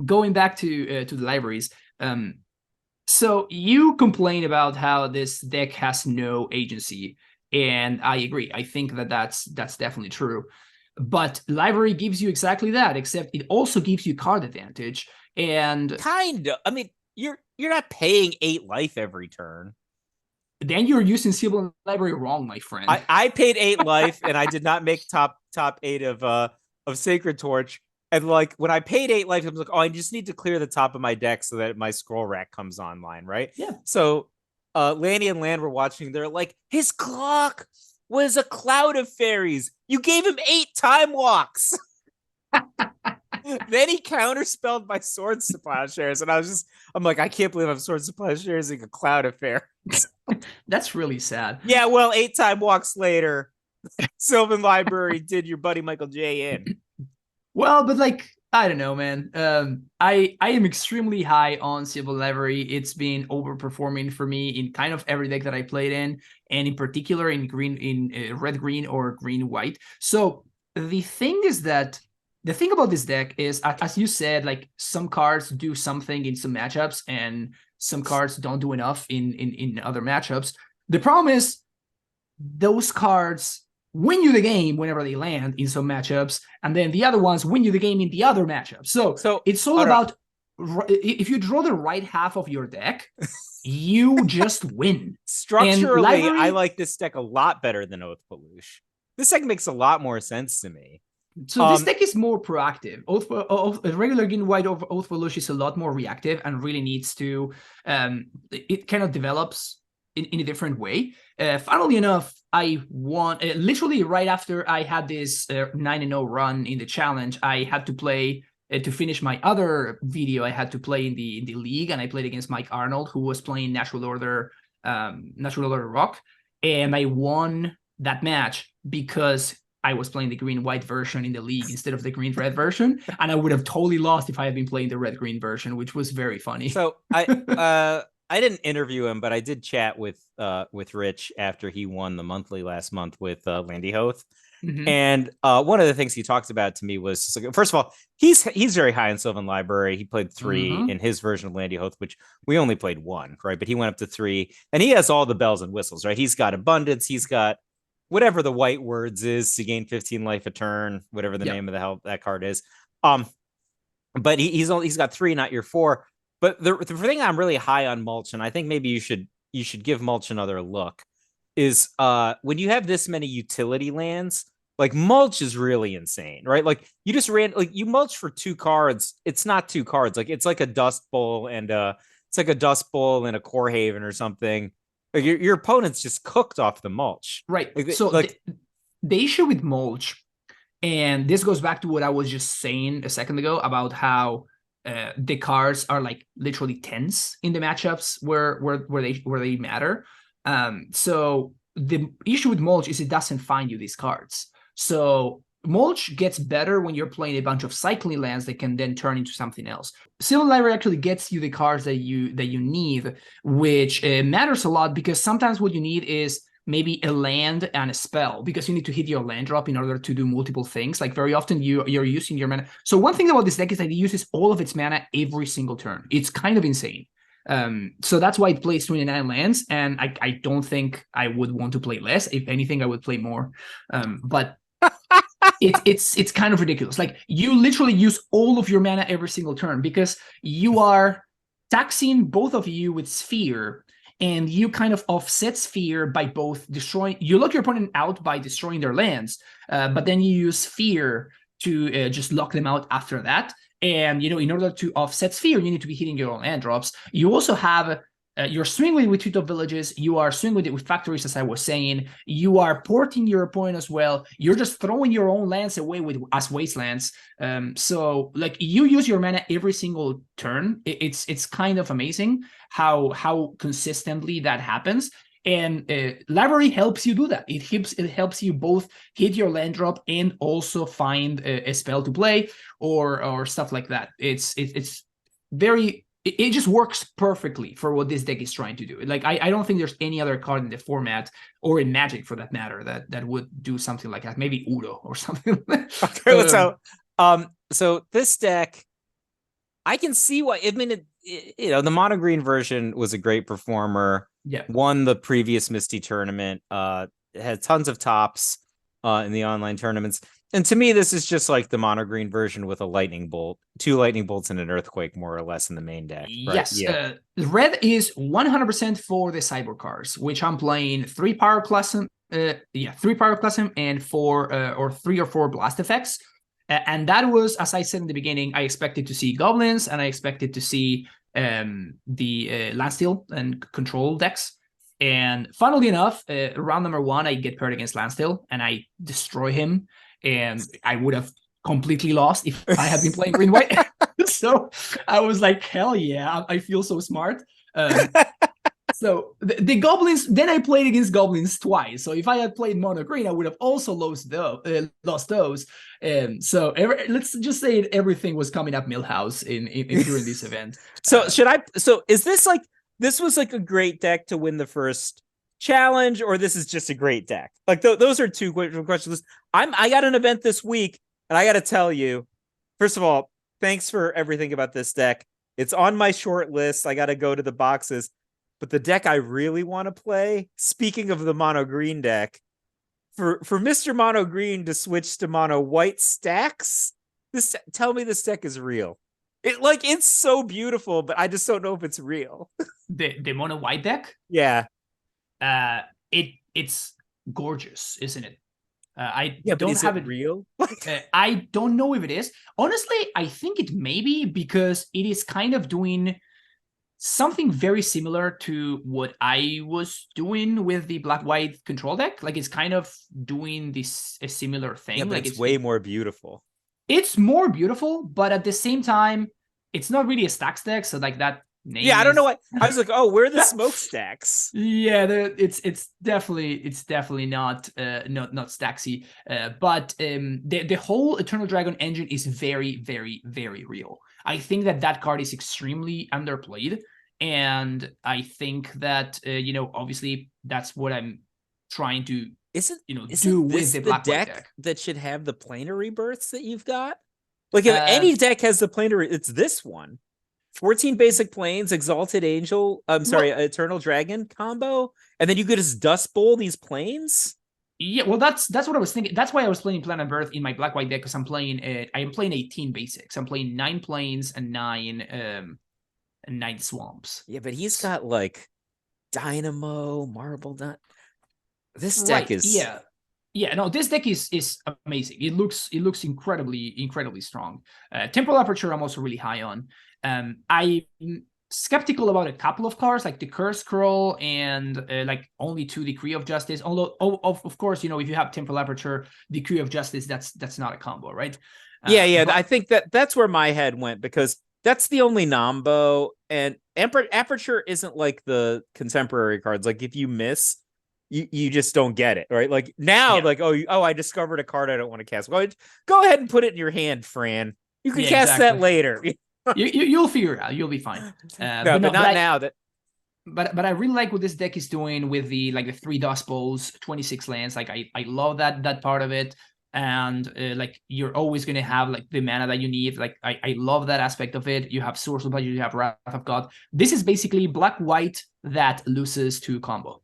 going back to the libraries, so you complain about how this deck has no agency, and I agree. I think that's definitely true. But library gives you exactly that, except it also gives you card advantage. And kind of. I mean, you're not paying 8 life every turn. Then you're using Sylvan Library wrong, my friend. I paid 8 life, and I did not make top 8 of Sacred Torch. And like when I paid 8 life, I was like, oh, I just need to clear the top of my deck so that my scroll rack comes online, right? Yeah. So Lanny and Land were watching. They're like, his clock was a cloud of fairies. You gave him 8 time walks. Then he counterspelled my Sword Supply shares, and I'm like, I can't believe I'm Sword Supply shares a cloud of fairies. That's really sad. Yeah, well, 8 time walks later, Sylvan Library did your buddy Michael J in. Well, but like I don't know, man. I am extremely high on Silver Library. It's been overperforming for me in kind of every deck that I played in, and in particular in red green or green white. So the thing is that the thing about this deck is, as you said, like some cards do something in some matchups, and some cards don't do enough in other matchups. The problem is those cards win you the game whenever they land in some matchups, and then the other ones win you the game in the other matchups. So it's all about, if you draw the right half of your deck, you just win. Structurally, I like this deck a lot better than Oathpauloosh. This deck makes a lot more sense to me. So this deck is more proactive. Regular green white over Oathpauloosh is a lot more reactive and really needs to, it kind of develops in a different way. Funnily enough, I won literally right after I had this 9-0 run in the challenge. I had to play to finish my other video. I had to play in the league, and I played against Mike Arnold, who was playing Natural Order Rock, and I won that match because I was playing the green-white version in the league instead of the green-red version, and I would have totally lost if I had been playing the red-green version, which was very funny. So I didn't interview him, but I did chat with Rich after he won the monthly last month with Landy Hoth. Mm-hmm. And one of the things he talked about to me was, just like, first of all, he's very high in Sylvan Library. He played 3 in his version of Landy Hoth, which we only played 1, right? But he went up to 3, and he has all the bells and whistles, right? He's got abundance. He's got whatever the white words is to gain 15 life a turn, whatever the name of the hell that card is. But he's got 3, not your 4. But the thing I'm really high on Mulch, and I think maybe you should give Mulch another look, is when you have this many utility lands, like Mulch is really insane, right? Like you just you mulch for 2 cards. It's not 2 cards. Like it's like a Dust Bowl and a Core Haven or something. Like your opponent's just cooked off the Mulch. Right. So the issue with Mulch, and this goes back to what I was just saying a second ago about how the cards are like literally tens in the matchups where they matter. So the issue with Mulch is it doesn't find you these cards. So Mulch gets better when you're playing a bunch of cycling lands that can then turn into something else. Sylvan Library actually gets you the cards that you need, which matters a lot, because sometimes what you need is maybe a land and a spell, because you need to hit your land drop in order to do multiple things. Like very often you're using your mana. So one thing about this deck is that it uses all of its mana every single turn. It's kind of insane. So that's why it plays 29 lands, and I don't think I would want to play less. If anything, I would play more. But it's kind of ridiculous. Like you literally use all of your mana every single turn, because you are taxing both of you with Sphere, and you kind of offset Sphere by both destroying. You lock your opponent out by destroying their lands, but then you use Sphere to just lock them out after that. And in order to offset Sphere, you need to be hitting your own land drops. You also have you're swinging with Treetop Villages. You are swinging with factories, as I was saying. You are porting your opponent as well. You're just throwing your own lands away as wastelands. So like you use your mana every single turn. It's kind of amazing how consistently that happens. And Library helps you do that. It helps you both hit your land drop and also find a spell to play or stuff like that. It's very. It just works perfectly for what this deck is trying to do. Like I don't think there's any other card in the format, or in Magic for that matter, that would do something like that. Maybe Udo or something. Okay, so this deck, I can see why. I mean, the mono green version was a great performer. Yeah, won the previous Misty tournament. Had tons of tops in the online tournaments. And to me, this is just like the mono green version with a lightning bolt, 2 lightning bolts and an earthquake, more or less, in the main deck. Right? Yes. Yeah. Red is 100% for the cyborg cards, which I'm playing 3 Pyroclasm, 3 Pyroclasm and 4 or 3 or 4 blast effects. And that was, as I said in the beginning, I expected to see goblins, and I expected to see the Landsteal and control decks. And funnily enough, round number 1, I get paired against Landsteal, and I destroy him. And I would have completely lost if I had been playing green-white. So I was like, hell yeah, I feel so smart. So the goblins. Then I played against goblins twice. So if I had played mono green, I would have also lost those. So let's just say everything was coming up Millhouse in during this event. So is this like, this was like a great deck to win the first challenge, or this is just a great deck? Like those are two questions. I got an event this week, and I got to tell you, first of all, thanks for everything about this deck. It's on my short list. I got to go to the boxes. But the deck I really want to play, speaking of the mono green deck, for Mr. Mono Green to switch to mono white stacks, tell me this deck is real. It's so beautiful, but I just don't know if it's real. The mono white deck? Yeah. It's gorgeous, isn't it? I don't but is have it real. I don't know if it is. Honestly, I think it may be, because it is kind of doing something very similar to what I was doing with the black-white control deck. Like, it's kind of doing a similar thing. Yeah, but like it's way more beautiful. It's more beautiful, but at the same time, it's not really a stacks deck. So like that name. Yeah, I don't know what I was like. Oh, where are the smokestacks? Yeah, it's definitely not stacksy. But the whole Eternal Dragon engine is very, very, very real. I think that card is extremely underplayed, and I think that obviously that's what I'm trying to do with the black deck that should have the planar rebirths that you've got. Like, if any deck has the planar, it's this one. 14 basic planes, Exalted Angel, Eternal Dragon combo, and then you could just Dust Bowl these planes. Yeah, well, that's what I was thinking. That's why I was playing Planet Birth in my black-white deck, because I am playing 18 basics. I'm playing 9 planes and 9 swamps. Yeah, but he's got like Dynamo, Marble Nut. This deck is no, this deck is amazing. It looks incredibly strong. Temporal Aperture I'm also really high on. I'm skeptical about a couple of cards, like the Curse Scroll and like only 2 Decree of Justice. Although of course, if you have Temporal Aperture, Decree of Justice, that's not a combo, right? But I think that's where my head went, because that's the only Nombo, and Aperture isn't like the contemporary cards. Like, if you miss, you just don't get it, right? Like now, like, I discovered a card I don't want to cast. Go ahead and put it in your hand, Fran. You can cast that later. You'll figure it out. You'll be fine. But not now. But I really like what this deck is doing with the 3 Dust Bowls, 26 lands. Like, I love that part of it. And like, you're always gonna have like the mana that you need. Like, I love that aspect of it. You have Source of Pleasure, you have Wrath of God. This is basically black-white that loses to combo.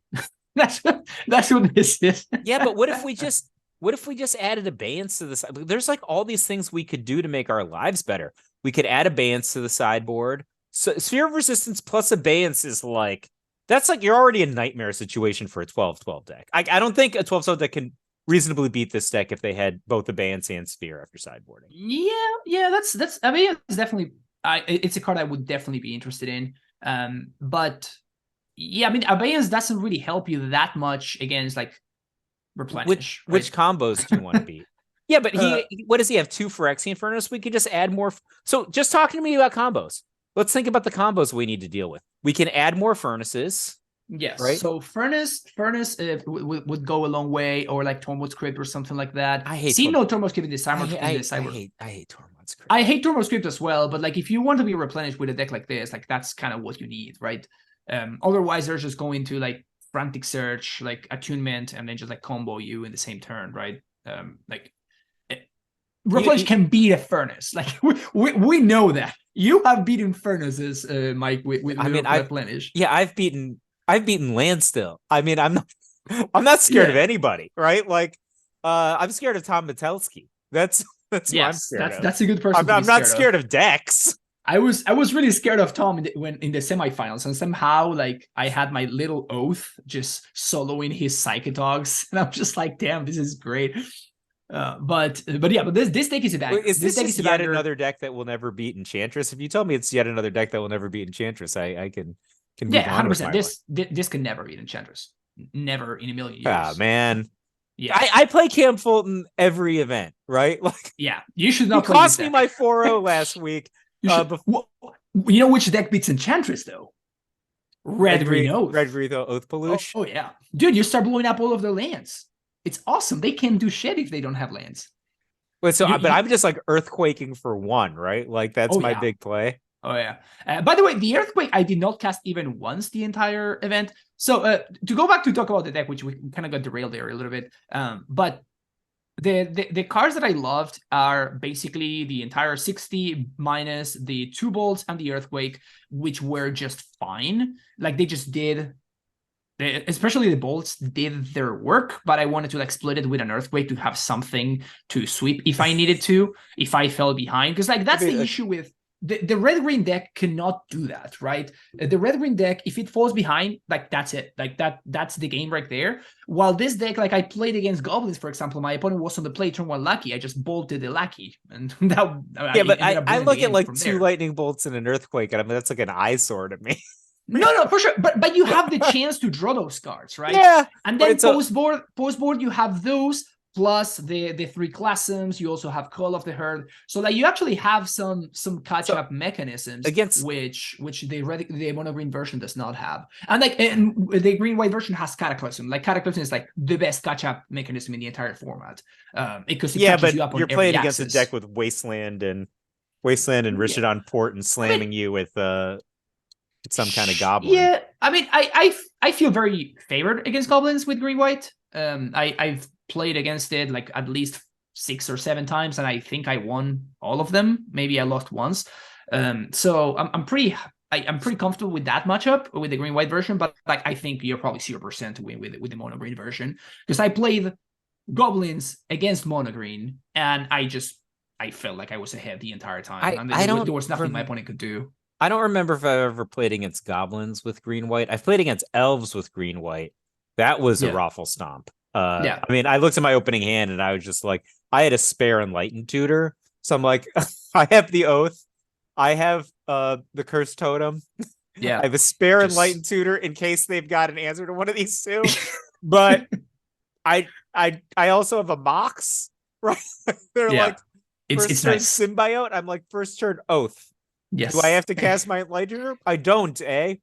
That's what this is. Yeah, but what if we just added Abeyance to the side? There's like all these things we could do to make our lives better. We could add Abeyance to the sideboard. So Sphere of Resistance plus Abeyance is like, that's like, you're already in a nightmare situation for a 12-12 deck. I don't think a 12-12 deck can reasonably beat this deck if they had both Abeyance and Sphere after sideboarding. Yeah, that's Abeyance is definitely it's a card I would definitely be interested in. But yeah, I mean, Abeyance doesn't really help you that much against like Replenish. Which combos do you want to beat? Yeah, but what does he have? 2 Phyrexian Furnace? We could just add more. So just talking to me about combos. Let's think about the combos we need to deal with. We can add more furnaces. Yes. Right? So Furnace would go a long way, or like Tormod's Crypt or something like that. I hate no Tormod's Crypt in the summer. I hate Tormod's Crypt. I hate Tormod's Crypt as well, but like, if you want to be replenished with a deck like this, like, that's kind of what you need, right? Otherwise, they're just going to like Frantic Search, like Attunement, and then just like combo you in the same turn, right? Replenish can beat a Furnace. Like, we know that. You have beaten Furnaces, Mike, with Replenish. I've beaten land still. I mean, I'm not scared of anybody, right? Like, I'm scared of Tom Metelsky. That's what I'm scared of. That's a good person. I'm not scared of Dex. I was really scared of Tom in the semifinals, and somehow like I had my little Oath just soloing his Psychodogs, and I'm just like, damn, this is great. But this deck is a bad. Is this just yet another deck that will never beat Enchantress? If you tell me it's yet another deck that will never beat Enchantress, I can move on 100%. This can never beat Enchantress. Never in a million years. Ah, man. Yeah, I play Cam Fulton every event, right? Like, yeah, you should not. He cost me my 4-0 last week. You know which deck beats Enchantress though? Red Green Oath. Red Green Oathpauloosh. Oh yeah, dude, you start blowing up all of their lands. It's awesome. They can't do shit if they don't have lands. Wait, so but I'm just like earthquaking for 1, right? Like that's my big play. Oh yeah. By the way, the Earthquake I did not cast even once the entire event. So to go back to talk about the deck, which we kind of got derailed there a little bit, but the cards that I loved are basically the entire 60 minus the 2 bolts and the Earthquake, which were just fine. Like they just did, especially the bolts did their work, but I wanted to like split it with an Earthquake to have something to sweep if I needed to, if I fell behind. Because like that's the issue with the red-green deck cannot do that, right? The red-green deck, if it falls behind, like that's it. Like that's the game right there. While this deck, like I played against Goblins, for example, my opponent was on the play turn 1 Lucky. I just bolted the Lucky. And that but I look at like 2 lightning bolts and an Earthquake, and I mean that's like an eyesore to me. No, for sure. But you have the chance to draw those cards, right? Yeah. And then post board, you have those plus the 3 classums. You also have Call of the Herd. So like you actually have some catch-up mechanisms against which the mono green version does not have. And like the green-white version has Cataclysm. Like Cataclysm is like the best catch-up mechanism in the entire format. Because it catches you up on you're playing against axis. a deck with Wasteland and Rishodon Port and slamming you with some kind of goblin. Yeah, I mean, I feel very favored against goblins with green-white. I've played against it like at least 6 or 7 times, and I think I won all of them. Maybe I lost once. So I'm pretty comfortable with that matchup with the green-white version. But like I think you're probably 0% to win with the mono green version, because I played goblins against mono green, and I felt like I was ahead the entire time. There was nothing my opponent could do. I don't remember if I ever played against goblins with green-white. I played against elves with green-white. That was a raffle stomp. I mean, I looked at my opening hand and I was just like, I had a spare Enlightened Tutor. So I'm like, I have the Oath. I have the Cursed Totem. Yeah. I have a spare Enlightened Tutor in case they've got an answer to one of these 2. But I also have a Mox, right? They're like, it's nice. Symbiote. I'm like, first turn Oath. Yes. Do I have to cast my Enlightened Tutor? I don't, eh?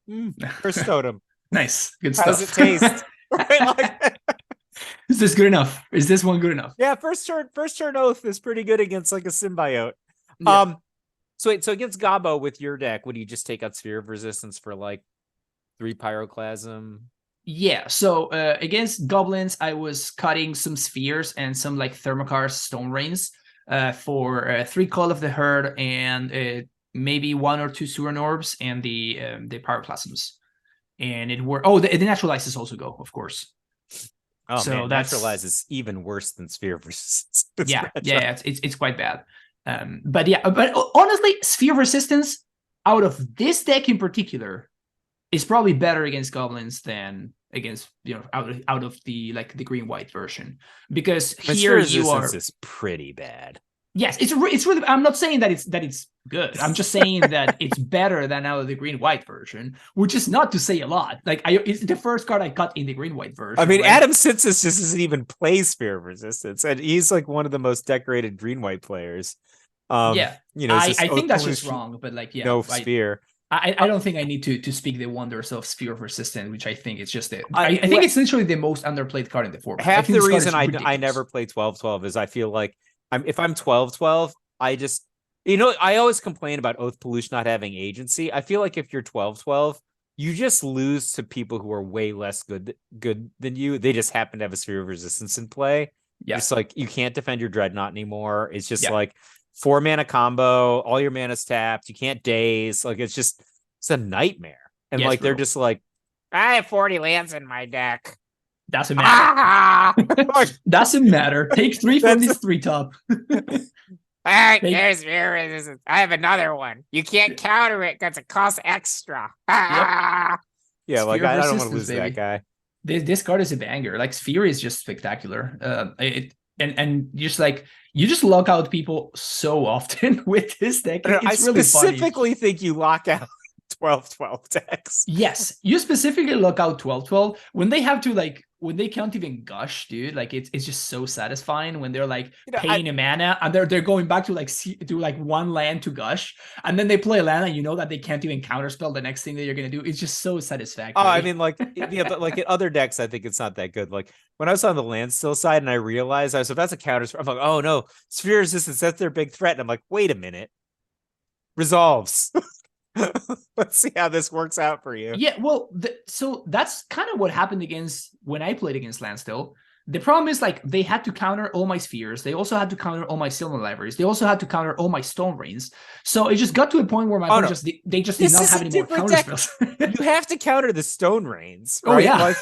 Cursed Totem. Nice. Good stuff. How does it taste? Right? Like, is this good enough? Is this one good enough? Yeah, first turn Oath is pretty good against like a symbiote. Yeah. So against Gabo with your deck, would you just take out Sphere of Resistance for like 3 Pyroclasm? Yeah, so against goblins, I was cutting some spheres and some like Thermokar's Stone Rains for 3 Call of the Herd and maybe 1 or 2 Suran Orbs and the Pyroclasms. And it were the Naturalizes also go, of course. Oh, so man, Naturalize is even worse than Sphere of Resistance. Yeah, it's quite bad. But honestly, Sphere of Resistance out of this deck in particular is probably better against goblins than against out of the green-white version, because here you are is pretty bad. Yes, it's really. I'm not saying that it's good. I'm just saying that it's better than out of the green-white version, which is not to say a lot. Like it's the first card I cut in the green-white version. I mean, right? Adam Sinsis just doesn't even play Sphere of Resistance, and he's like one of the most decorated green-white players. I think that's just wrong. But like, no Sphere. I don't think I need to speak the wonders of Sphere of Resistance, which I think it's just I think it's literally the most underplayed card in the format. Half the reason I never play 12-12 is I feel like if I'm 12-12, I just I always complain about Oathpauloosh not having agency. I feel like if you're 12-12, you just lose to people who are way less good than you. They just happen to have a Sphere of Resistance in play. Yeah. It's like you can't defend your Dreadnought anymore. It's just like 4 mana combo, all your mana's tapped, you can't daze. Like it's a nightmare. And they're just like, I have 40 lands in my deck. Doesn't matter. Doesn't matter. Take 3 from this 3 top. There's Sphere Resistance. I have another one. You can't counter it because it costs extra. Yeah, like I don't want to lose that guy. This card is a banger. Like Sphere is just spectacular. And just like you just lock out people so often with this deck. It's I really specifically think you lock out 12-12 decks. Yes, you specifically look out 12-12 when they have to when they can't even gush, dude. Like it's just so satisfying when they're like paying a mana and they're going back to one land to gush, and then they play a land and you know that they can't even counterspell the next thing that you're gonna do. It's just so satisfactory. Oh, I mean, like but like in other decks, I think it's not that good. Like when I was on the land still side and I realized I was that's a counter. I'm like, oh no, sphere resistance, that's their big threat. And I'm like, wait a minute, resolves. Let's see how this works out for you. Yeah, well, so that's kind of what happened against when I played against Landstill. The problem is like they had to counter all my spheres. They also had to counter all my Sylvan libraries. They also had to counter all my Stone Rains. So it just got to a point where my opponent did not have any more counter spells. You have to counter the Stone Rains, right? Oh yeah.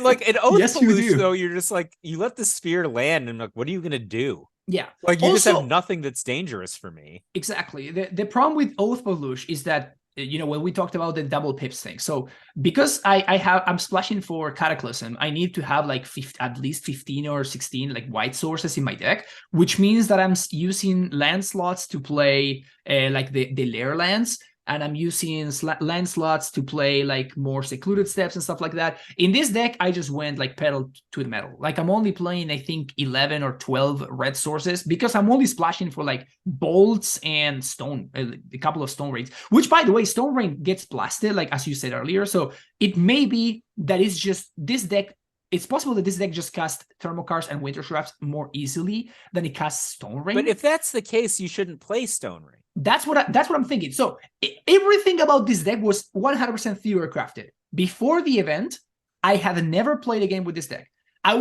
Like in Oathpauloosh, yes, though, you're just like you let the sphere land, and like, what are you gonna do? Yeah, like you just have nothing that's dangerous for me. Exactly. The problem with Oathpauloosh is that when we talked about the double pips thing. So because I'm splashing for Cataclysm, I need to have like at least 15 or 16 like white sources in my deck, which means that I'm using land slots to play like the lair lands, and I'm using land slots to play like more secluded steps and stuff like that. In this deck, I just went like pedal to the metal. Like I'm only playing, I think, 11 or 12 red sources because I'm only splashing for like bolts and stone, a couple of stone rains, which by the way, stone rain gets blasted, like as you said earlier. So it may be that it's just this deck. It's possible that this deck just casts Thermocars and Winter Shrouds more easily than it casts Stone Rain. But if that's the case, you shouldn't play Stone Rain. That's what I'm thinking. So everything about this deck was 100% theory crafted. Before the event, I had never played a game with this deck. I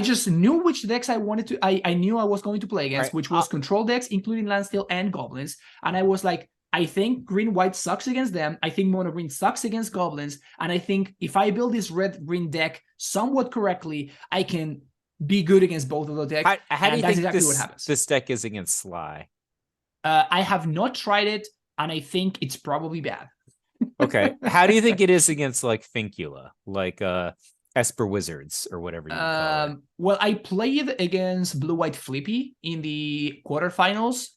just knew which decks I wanted to. I knew I was going to play against, which was control decks, including Landstill and Goblins. And I was like, I think green-white sucks against them. I think mono-green sucks against goblins. And I think if I build this red-green deck somewhat correctly, I can be good against both of those decks. How do you think this deck is against Sly? I have not tried it, and I think it's probably bad. Okay. How do you think it is against like Fincula, like Esper Wizards or whatever you call it? Well, I played against Blue-White Flippy in the quarterfinals,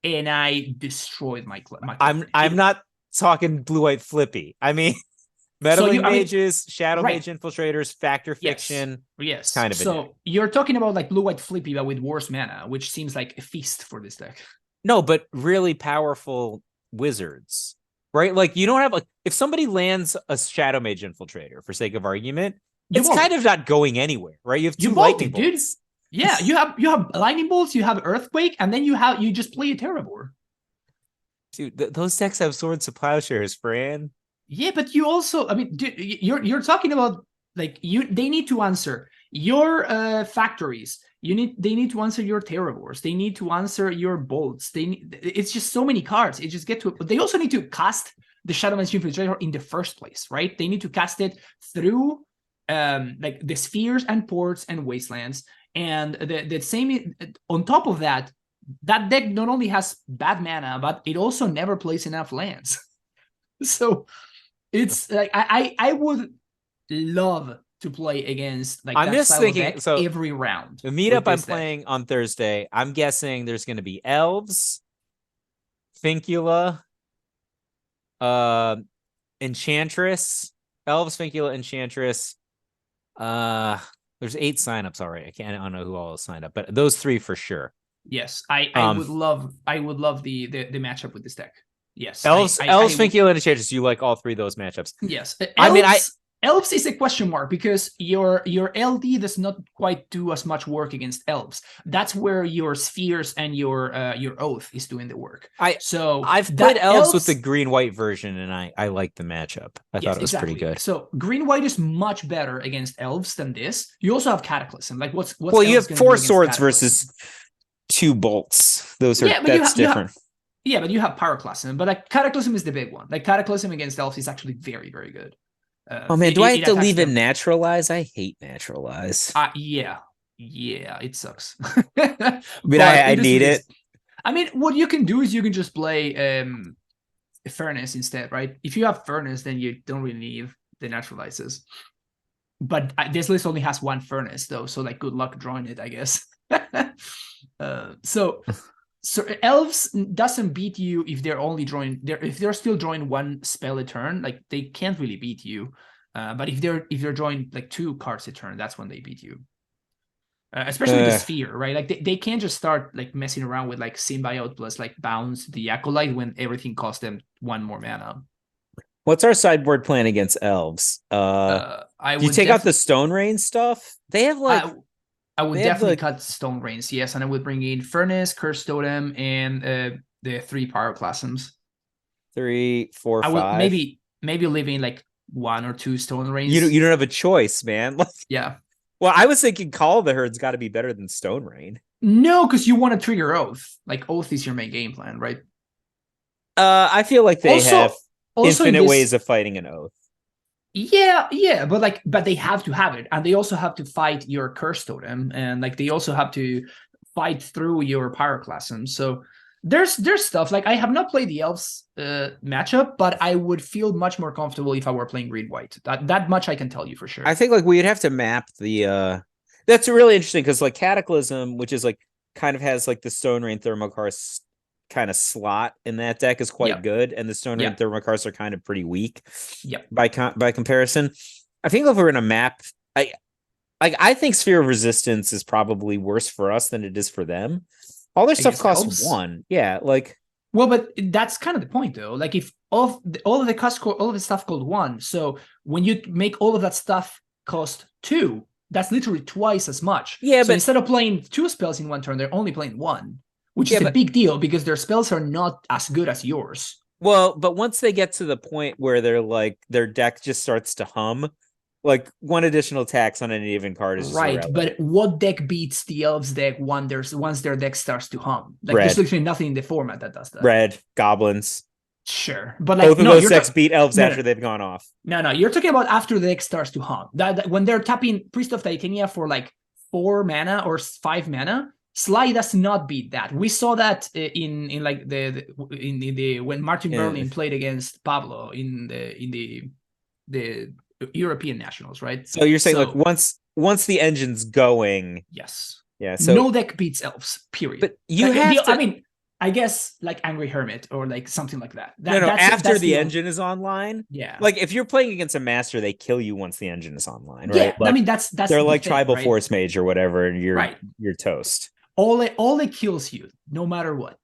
and I destroyed my I'm not talking Blue-White Flippy. I mean, meddling mages, shadow mage infiltrators, factor fiction. Yes. Kind of. So you're talking about like Blue-White Flippy, but with worse mana, which seems like a feast for this deck. No, but really powerful wizards, right? Like you don't have like if somebody lands a shadow mage infiltrator for sake of argument, it's kind of not going anywhere, right? You have two lightning bolts. Dude. Yeah, you have lightning bolts, you have earthquake, and then you just play a Terrabor. Dude, those decks have swords to plowshares, Fran. Yeah, but you also, I mean, dude, you're talking about like they need to answer your factories. They need to answer your Terrabors. They need to answer your bolts. It's just so many cards. It just get to it. But they also need to cast the Shadow Mage Infiltrator in the first place, right? They need to cast it through like the spheres and ports and wastelands. And the same on top of that, that deck not only has bad mana, but it also never plays enough lands. So it's like I would love to play against like I'm just thinking so every round. The meetup I'm playing on Thursday, I'm guessing there's going to be elves, Fincula, Enchantress, elves, Fincula, Enchantress. There's 8 signups already. I don't know who all signed up, but those 3 for sure. Yes, I would love the matchup with this deck. Yes, elves, Fincula, and Enchantress. You like all 3 of those matchups? Yes, elves is a question mark because your LD does not quite do as much work against elves. That's where your spheres and your oath is doing the work. I've played elves with the green-white version, and I like the matchup. I thought it was pretty good. So green-white is much better against elves than this. You also have Cataclysm. Like what's well, you have 4 swords versus 2 bolts. That's different. Yeah, but you have Pyroclasm. But like Cataclysm is the big one. Like Cataclysm against elves is actually very, very good. Oh man, do I have to leave it naturalize? I hate naturalize. Yeah, it sucks. I mean, I need it. I mean, what you can do is you can just play Furnace instead, right? If you have Furnace, then you don't really need the naturalizes. But this list only has 1 Furnace though, so like good luck drawing it, I guess. So So elves doesn't beat you if they're only drawing if they're still drawing one spell a turn. Like they can't really beat you. But if they're drawing like 2 cards a turn, that's when they beat you. Especially with the sphere, right? Like they can't just start like messing around with like symbiote plus like bounce the acolyte when everything costs them 1 more mana. What's our sideboard plan against elves? I Do you would take out the Stone Rain stuff? They have like I would they have definitely the cut Stone Rains, yes, and I would bring in Furnace, Curse Totem, and the 3 Pyroclasms. 3, 4, I would 5. maybe leave in like 1 or 2 Stone Rains. You don't have a choice, man. Like, yeah. well, I was thinking Call of the Herd's got to be better than Stone Rain. No, because you want to trigger Oath. Like Oath is your main game plan, right? I feel like they have infinite this, ways of fighting an Oath. Yeah, but they have to have it, and they also have to fight your Curse Totem, and like they also have to fight through your Pyroclasm. So there's stuff like I have not played the elves matchup, but I would feel much more comfortable if I were playing green white. That much I can tell you for sure. I think like we'd have to map the that's really interesting because like Cataclysm, which is like kind of has like the Stone Rain Thermokarst kind of slot in that deck is quite good, and the Stone Rain Thermokarst are kind of pretty weak. By comparison, I think if we're gonna map, I think Sphere of Resistance is probably worse for us than it is for them. All their stuff costs elves? 1. Yeah, like well, but that's kind of the point though. Like if all of the stuff called 1, so when you make all of that stuff cost 2, that's literally twice as much. Yeah, so but instead of playing 2 spells in 1 turn, they're only playing 1, which is a big deal because their spells are not as good as yours. Well, but once they get to the point where they're like their deck just starts to hum, like 1 additional tax on any given card is just right. irrelevant. But what deck beats the elves deck once their deck starts to hum? Like Red. There's literally nothing in the format that does that. Red, goblins. Sure, but like both of those decks beat elves after they've gone off. No, you're talking about after the deck starts to hum. That when they're tapping Priest of Titania for like 4 mana or 5 mana, Sly does not beat that. We saw that in like the when Martin Berlin played against Pablo in the European Nationals, right? So you're saying like once the engine's going, yes, yeah. So no deck beats elves. Period. But you have to. I mean, I guess like Angry Hermit or like something like that. No, after the engine is online. Yeah. Like if you're playing against a master, they kill you once the engine is online, right? Yeah, like, I mean that's they're like Tribal Force Mage or whatever, and you're toast. All it kills you, no matter what.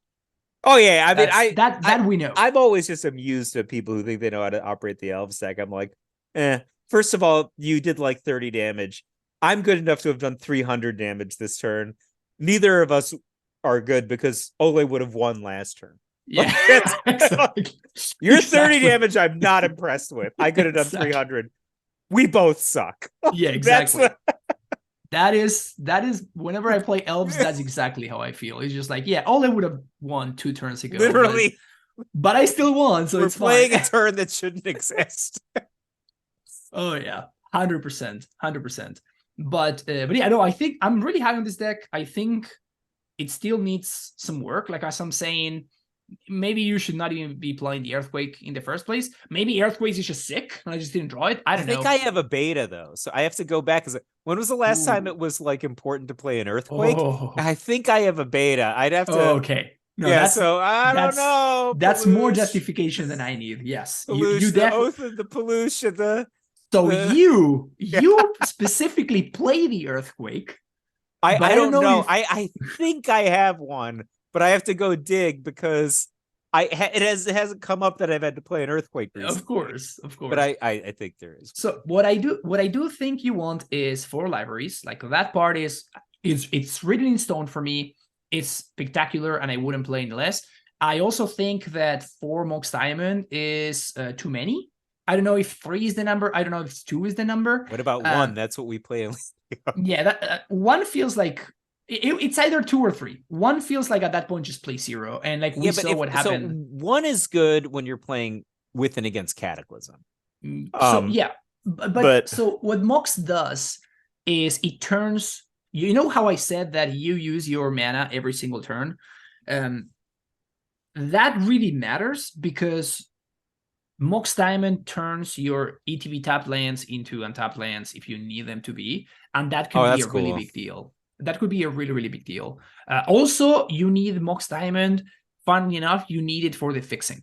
Oh yeah, I mean that we know. I'm always just amused at people who think they know how to operate the elves deck. I'm like, first of all, you did like 30 damage. I'm good enough to have done 300 damage this turn. Neither of us are good because Ole would have won last turn. Yeah, exactly. Your 30 damage I'm not impressed with. I could have done 300. We both suck. Yeah, exactly. That is whenever I play elves, that's exactly how I feel. It's just like, yeah, Ole would have won 2 turns ago. Literally. But I still won, so it's playing fine. A turn that shouldn't exist. Oh yeah, 100%. But yeah, no, I think I'm really high on this deck. I think it still needs some work. Like as I'm saying, maybe you should not even be playing the Earthquake in the first place. Maybe Earthquake is just sick and I just didn't draw it. I don't know. I think I have a beta though, so I have to go back. When was the last time it was like important to play an Earthquake? I think I have a beta. I'd have to. Okay. No, yeah, so I don't know. That's Pauloosh. More justification than I need. Yes, you the Oath and the Pauloosh and the. So you specifically play the Earthquake. I don't know. I think I have one, but I have to go dig because it hasn't come up that I've had to play an Earthquake recently. Of course. But I think there is. So what I do think you want is 4 libraries. Like that part it's written in stone for me. It's spectacular, and I wouldn't play any less. I also think that 4 Mox Diamond is too many. I don't know if 3 is the number. I don't know if 2 is the number. What about 1? That's what we play in. Yeah, that 1 feels like it's either 2 or 3. 1 feels like at that point just play 0, and like we saw what happened. So 1 is good when you're playing with and against Cataclysm. So yeah, but so what Mox does is it turns. You know how I said that you use your mana every single turn? That really matters because Mox Diamond turns your ETB tapped lands into untapped lands if you need them to be, and that can be a really big deal. That could be a really, really big deal. Also, you need Mox Diamond. Funnily enough, you need it for the fixing.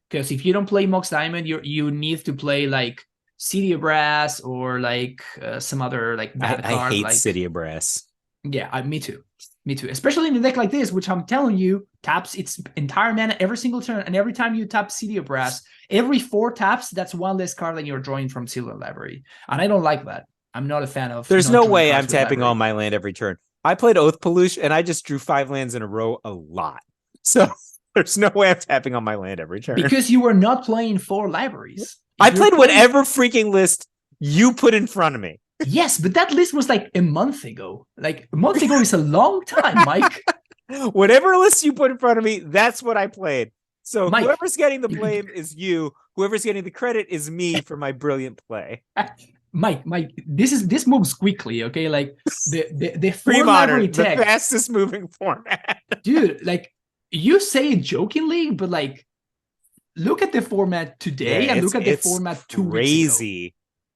Because if you don't play Mox Diamond, you need to play like City of Brass or like some other like bad I card. hate Like City of Brass. yeah, me too. Me too. Especially in a deck like this, which I'm telling you, taps its entire mana every single turn. And every time you tap City of Brass, every 4 taps, that's one less card that you're drawing from Sealer Library. And I don't like that. I'm not a fan of. There's not no drawing way cards I'm with tapping all library. my land every turn. I played Oathpauloosh and I just drew 5 lands in a row a lot. So there's no way I'm tapping on my land every turn. Because you were not playing 4 libraries. I played whatever freaking list you put in front of me. Yes, but that list was like a month ago. Like a month ago is a long time, Mike. Whatever list you put in front of me, that's what I played. So Mike, whoever's getting the blame is you. Whoever's getting the credit is me for my brilliant play. Mike, this moves quickly, okay? Like the 4 Premodern, library the text, fastest moving format. dude. Like you say it jokingly, but like look at the format today and look at the format 2 weeks ago.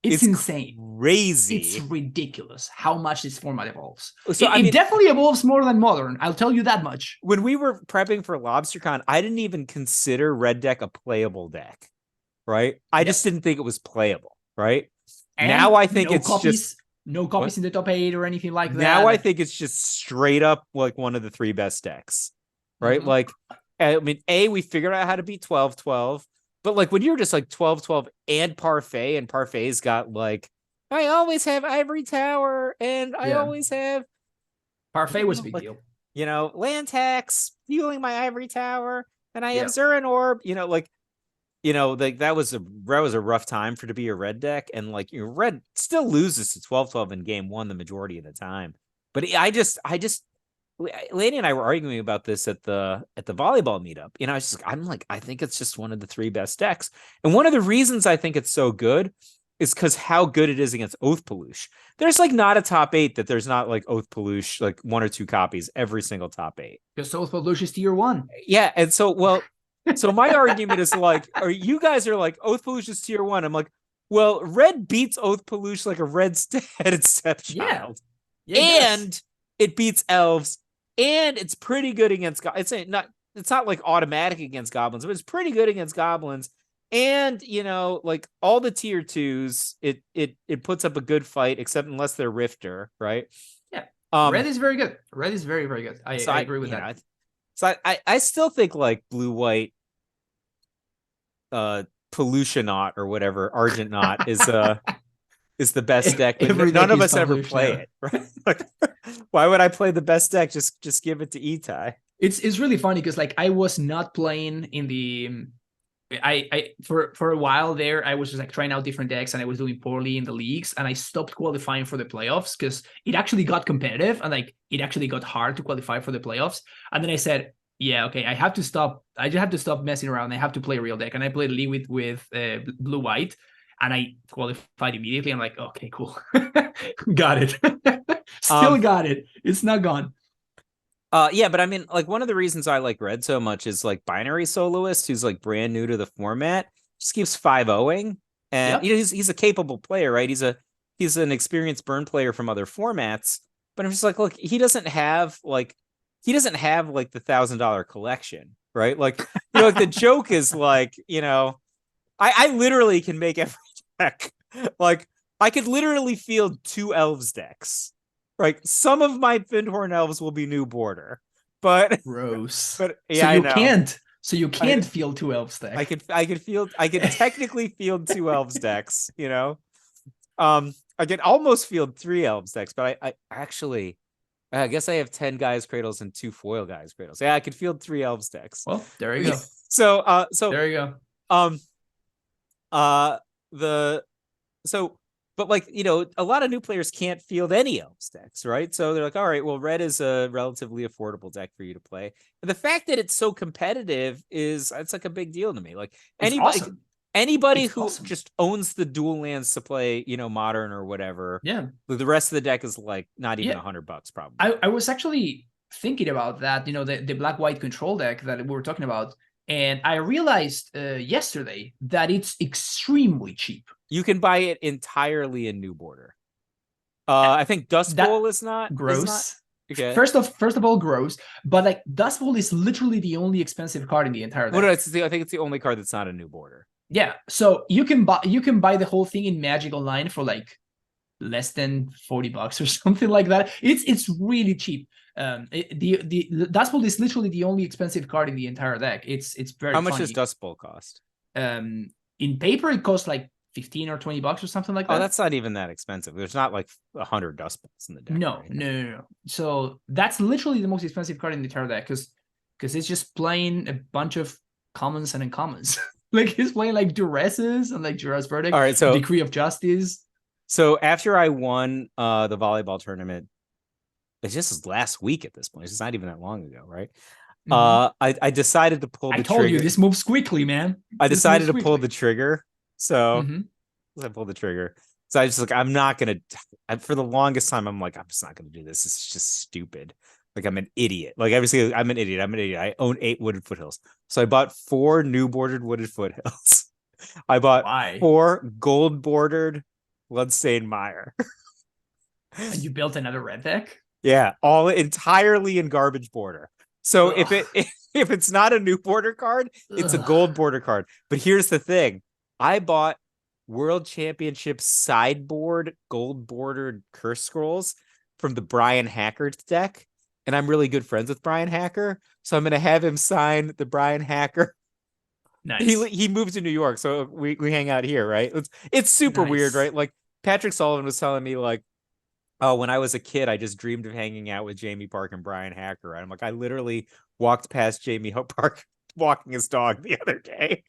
It's insane. Crazy. It's ridiculous how much this format evolves. So it definitely evolves more than Modern. I'll tell you that much. When we were prepping for LobsterCon, I didn't even consider Red Deck a playable deck, right? I just didn't think it was playable, right? And now I think no it's copies, just no copies in the top 8 or anything like that. Now I think it's just straight up like one of the 3 best decks, right? Like, I mean, we figured out how to beat 12-12. But like when you're just like 12-12 and Parfait, and Parfait's got like, I always have Ivory Tower, and I always have Parfait was a big deal. You know, land tax, fueling my Ivory Tower, and I have Zurin Orb, like that was a rough time to be a red deck, and like your red still loses to 12-12 in game 1 the majority of the time. But I just Lady and I were arguing about this at the volleyball meetup. I think it's just one of the 3 best decks. And one of the reasons I think it's so good is because how good it is against Oathpauloosh. There's like not a top 8 that there's not like Oathpauloosh, like 1 or 2 copies every single top 8. Because Oathpauloosh is tier 1. Yeah, and so so my argument is like, you guys are like Oathpauloosh is tier 1. I'm like, well, red beats Oathpauloosh like a red headed stepchild. And it beats elves. And it's pretty good against it's not like automatic against goblins, but it's pretty good against goblins. And like all the tier 2s, it puts up a good fight, except unless they're Rifter, right? Yeah. Red is very good. Red is very, very good. I agree with that. So I still think like blue white Pollutionaut or whatever, Argentnaut is the best deck, but none of us ever play it, right? Like, why would I play the best deck? Just give it to Itai. It's really funny because like I was not playing in the for a while there. I was just like trying out different decks and I was doing poorly in the leagues, and I stopped qualifying for the playoffs because it actually got competitive and like it actually got hard to qualify for the playoffs. And then I said, yeah, okay, I have to stop. I just have to stop messing around. I have to play a real deck, and I played league with blue white. And I qualified immediately. I'm like, okay, cool. Got it. Still got it. It's not gone. Yeah, but I mean, like one of the reasons I like red so much is like Binary Soloist, who's like brand new to the format, just keeps 5-0ing. And he's a capable player, right? He's an experienced burn player from other formats. But I'm just like, look, he doesn't have like the $1,000 collection, right? Like, like the joke is like, I literally can make every deck. Like, I could literally field 2 elves decks. Right? Some of my Findhorn elves will be new border, but gross. But yeah, so you can't field 2 elves decks. I could technically field 2 elves decks. I could almost field 3 elves decks, but I actually, I guess I have 10 Gaia's Cradles and 2 foil Gaia's Cradles. Yeah, I could field 3 elves decks. Well, there you go. So there you go. But like, a lot of new players can't field any elves decks, right? So they're like, all right, well, red is a relatively affordable deck for you to play. But the fact that it's so competitive it's like a big deal to me. Like anybody who just owns the dual lands to play, modern or whatever. Yeah. The rest of the deck is like not even $100 probably. I was actually thinking about that, the black-white control deck that we were talking about. And I realized yesterday that it's extremely cheap. You can buy it entirely in new border. I think Dust That Bowl is not gross. okay. First of all, gross. But like Dust Bowl is literally the only expensive card in the entire deck. Well, no, I think it's the only card that's not a new border. Yeah, so you can buy the whole thing in Magic Online for like less than $40 or something like that. It's really cheap. The Dust Bowl is literally the only expensive card in the entire deck. It's very How much funny. does Dust Bowl cost? In paper it costs like 15 or $20 or something like that. Oh, that's not even that expensive. There's not like 100 Dust Bowls in the deck. No, right? No. So that's literally the most expensive card in the entire deck because it's just playing a bunch of commons and uncommons. Like he's playing like Duresses and like Duress Verdict. All right, so Decree of Justice. So after I won the volleyball tournament, it's just last week at this point. It's not even that long ago, right? I decided to pull the trigger. I told you this moves quickly, man. I decided to pull the trigger. So I pulled the trigger. So I just like, I'm not gonna. For the longest time, I'm like, I'm just not gonna do this. It's just stupid. Like I'm an idiot. Like obviously, I'm an idiot. I own 8 wooded foothills. So I bought 4 new bordered wooded foothills. I bought 4 gold bordered Bloodstained Mire. And you built another red deck? Yeah, all entirely in garbage border. So if it's not a new border card, it's a gold border card. But here's the thing. I bought World Championship sideboard gold bordered curse scrolls from the Brian Hacker deck. And I'm really good friends with Brian Hacker. So I'm going to have him sign the Brian Hacker. Nice. He moved to New York, so we hang out here, right? It's super weird, right? Like Patrick Sullivan was telling me like, oh, when I was a kid, I just dreamed of hanging out with Jamie Park and Brian Hacker. And I'm like, I literally walked past Jamie Park walking his dog the other day.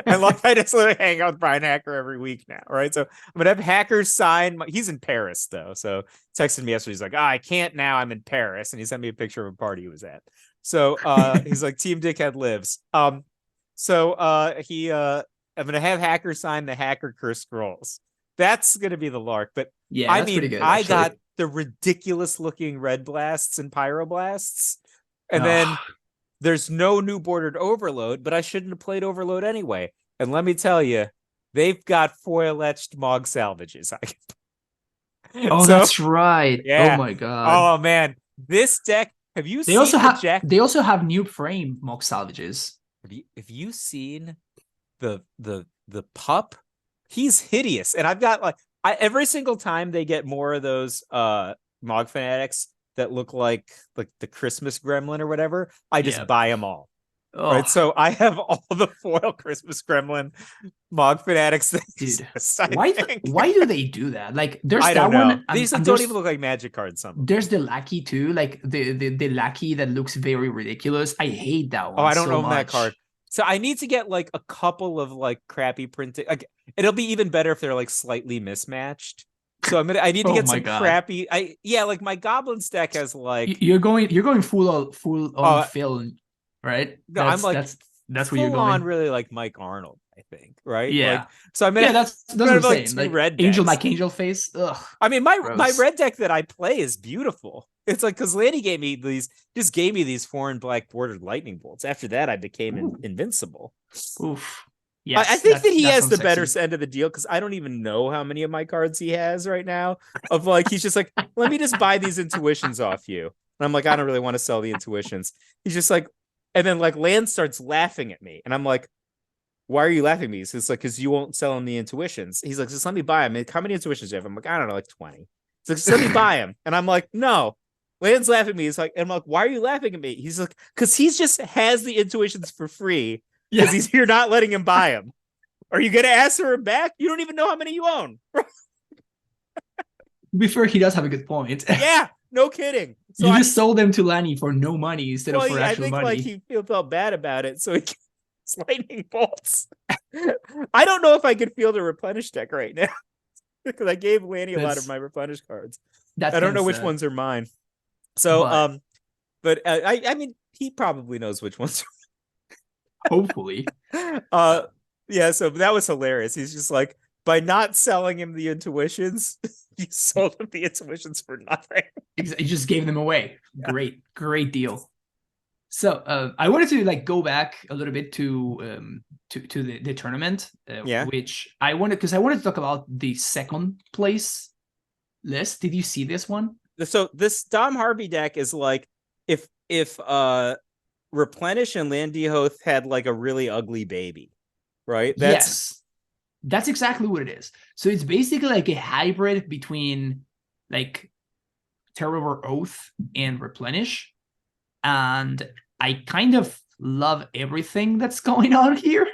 And like, I just literally hang out with Brian Hacker every week now, right? So I'm gonna have Hacker sign. He's in Paris though, so texted me yesterday. He's like, I can't now. I'm in Paris, and he sent me a picture of a party he was at. So he's like, Team Dickhead lives. So I'm gonna have Hacker sign the Hacker Curse Scrolls. That's gonna be the lark. But yeah, I mean, good, I got the ridiculous looking Red Blasts and Pyroblasts, and then there's no new bordered Overload, but I shouldn't have played Overload anyway. And let me tell you, they've got foil etched Mog salvages. That's right. Yeah. Oh my god. Oh man, this deck. Have you seen They also have new frame Mog salvages. Have you seen the pup? He's hideous, and I've got like every single time they get more of those Mog fanatics that look like the Christmas Gremlin or whatever, I just buy them all. Oh. Right, so I have all the foil Christmas Gremlin Mog fanatics that exist. Why do they do that? Like, there's I that don't know. one. These don't even look like Magic cards. Some there's the Lackey too, like the Lackey that looks very ridiculous. I hate that one. Oh, I don't own that card. So I need to get like a couple of like crappy printing. Like, it'll be even better if they're like slightly mismatched. So I need to get some crappy. Like my Goblins deck has like you're going full on fill, right? No, I'm like that's where you're going. On really like Mike Arnold, I think, right? Yeah. Like, so I'm that's what I'm saying. Like red Angel Mike Angel face. Ugh. I mean, my red deck that I play is beautiful. It's like because Lanny gave me these 4 and black bordered lightning bolts. After that, I became invincible. Oof. Yes, I think that he has the better end of the deal because I don't even know how many of my cards he has right now. Of like, he's just like, let me just buy these intuitions off you. And I'm like, I don't really want to sell the intuitions. He's just like, and then like Land starts laughing at me. And I'm like, why are you laughing at me? So it's like, because you won't sell him the intuitions. He's like, just let me buy him. How many intuitions do you have? I'm like, I don't know, like 20. He's like, just let me buy him. And I'm like, no. Land's laughing at me. He's like, and I'm like, why are you laughing at me? He's like, because he just has the intuitions for free. Because you're not letting him buy them. Are you going to ask for him back? You don't even know how many you own. Before he does have a good point. Yeah, no kidding. So you just sold them to Lanny for no money instead of for actual money. I think like he felt bad about it, so he gets lightning bolts. I don't know if I could field a replenish deck right now because I gave Lanny a lot of my replenish cards. I don't know which ones are mine. So, but I mean, he probably knows which ones. Hopefully. Yeah, so that was hilarious. He's just like, by not selling him the intuitions, you sold him the intuitions for nothing. You just gave them away. Yeah. Great deal. So I wanted to like go back a little bit to the tournament, which I wanted to talk about the second place list? Did you see this one? So this Dom Harvey deck is like if Replenish and Landihoth had like a really ugly baby, right? Yes, that's exactly what it is. So it's basically like a hybrid between like Terror Oath and Replenish. And I kind of love everything that's going on here.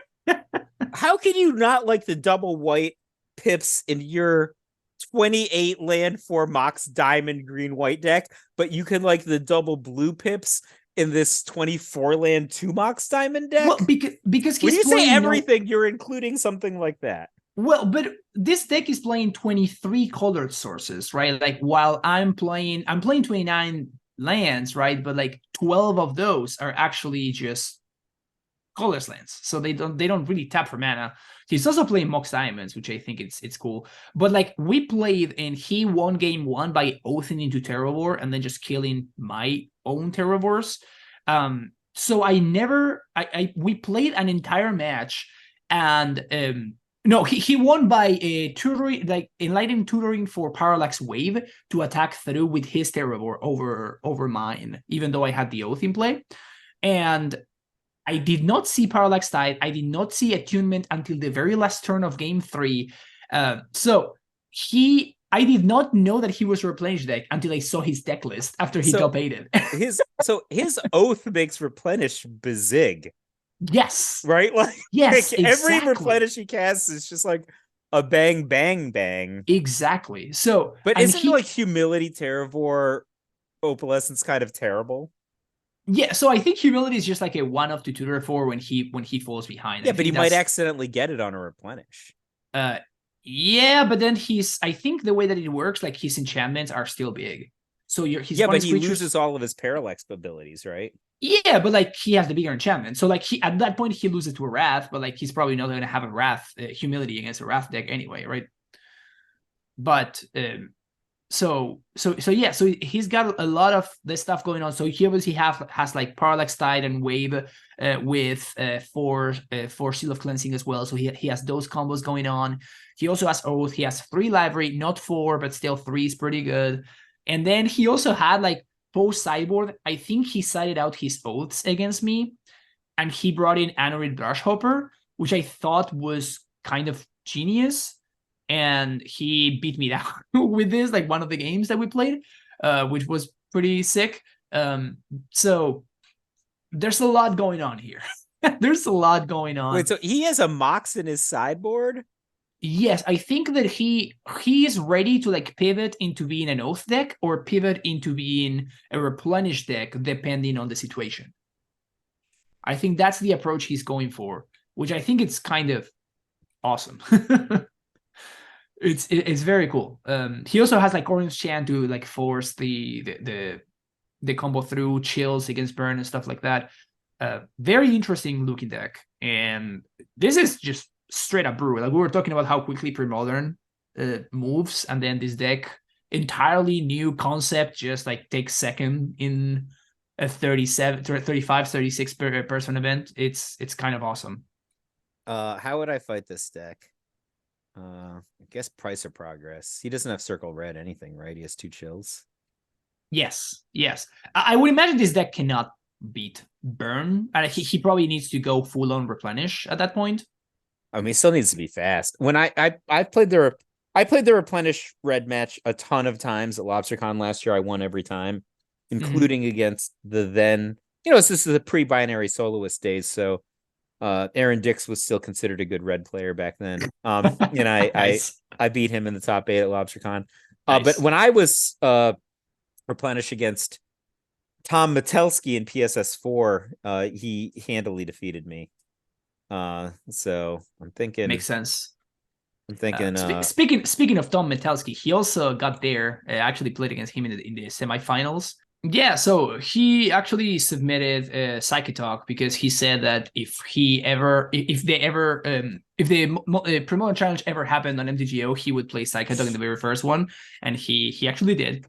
How can you not like the double white pips in your 28 land for Mox Diamond green white deck, but you can like the double blue pips in this 24 land 2 Mox Diamond deck? Well, because when he's you say playing everything, you're including something like that. Well, but this deck is playing 23 colored sources, right? Like while I'm playing 29 lands, right? But like 12 of those are actually just colorless lands. So they don't really tap for mana. He's also playing Mox Diamonds, which I think it's cool. But like we played and he won game 1 by oathing into Terror and then just killing my own Terrors. So we played an entire match and no, he won by tutoring, like enlightening tutoring for Parallax Wave to attack through with his Terror over mine, even though I had the oath in play. And I did not see Parallax Tide. I did not see Attunement until the very last turn of game 3. So I did not know that he was a Replenish deck until I saw his deck list after he got baited. his oath makes Replenish Bazig. Yes. Right? Like, yes, like exactly. Every Replenish he casts is just like a bang, bang, bang. Exactly. So, but isn't like Humility Terravore Opalescence kind of terrible? Yeah, so I think Humility is just like a one-off to tutor for when he falls behind. Yeah, but he might accidentally get it on a Replenish. Yeah, but then I think the way that it works, like his enchantments are still big. So but he loses all of his Parallax abilities, right? Yeah, but like he has the bigger enchantment. So like at that point he loses to a Wrath, but like he's probably not going to have a Wrath Humility against a Wrath deck anyway, right? But so yeah, so he's got a lot of this stuff going on. So he obviously has like Parallax Tide and Wave with four Seal of Cleansing as well. So he has those combos going on. He also has Oath. He has 3 library, not 4, but still 3 is pretty good. And then he also had like post sideboard. I think he sided out his Oaths against me, and he brought in Anorid Brushhopper, which I thought was kind of genius. And he beat me down with this, like one of the games that we played, which was pretty sick. So there's a lot going on here. There's a lot going on. Wait, so he has a Mox in his sideboard? Yes, I think that he is ready to like pivot into being an Oath deck or pivot into being a Replenish deck, depending on the situation. I think that's the approach he's going for, which I think it's kind of awesome. It's very cool. He also has like Orange Chant to like force the combo through, chills against burn and stuff like that. Very interesting looking deck, and this is just straight up brew. Like we were talking about how quickly Premodern moves, and then this deck, entirely new concept, just like takes second in a 35, 36 person event. It's kind of awesome. How would I fight this deck? I guess Price or Progress. He doesn't have Circle Red anything, right? He has 2 chills. Yes. I would imagine this deck cannot beat Burn. And he probably needs to go full on Replenish at that point. I mean, he still needs to be fast. When I played the Replenish Red match a ton of times at LobsterCon last year. I won every time, including against the then, this is the pre-binary soloist days, so Aaron Dix was still considered a good red player back then. And nice. I beat him in the top 8 at LobsterCon. Nice. But when I was Replenish against Tom Metelsky in PSS4, he handily defeated me. So I'm thinking makes sense. I'm thinking speaking of Tom Metelsky, he also got there. I actually played against him in the semifinals. Yeah, so he actually submitted a Psychic Talk because he said that if the Premodern Challenge ever happened on MTGO, he would play Psychic Talk in the very first one, and he actually did.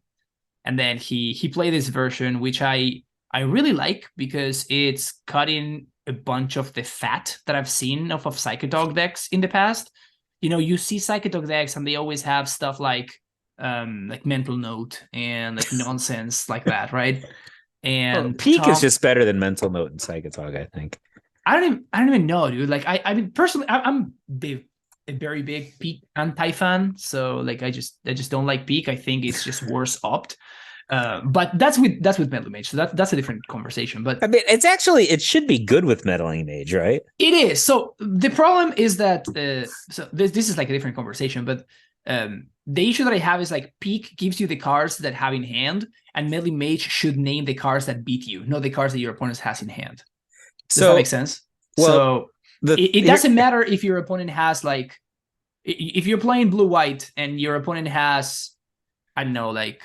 And then he played this version, which I really like because it's cutting a bunch of the fat that I've seen of Psychic Talk decks in the past. You see Psychic Talk decks, and they always have stuff like like mental note and like nonsense like that, right? Well, And peak is top, just better than mental note and psychotog, I think. I don't even know, dude. Like I mean personally, I'm a very big peak anti fan. So like I just don't like peak. I think it's just worse opt. But that's with metal mage. So that's a different conversation. But I mean, it should be good with meddling mage, right? it is. So the problem is that so this is like a different conversation, but the issue that I have is like peak gives you the cards that have in hand, and melee mage should name the cards that beat you, not the cards that your opponent has in hand. Does that make So, sense? well, So the it doesn't matter if your opponent has like if you're playing blue white and your opponent has, I don't know, like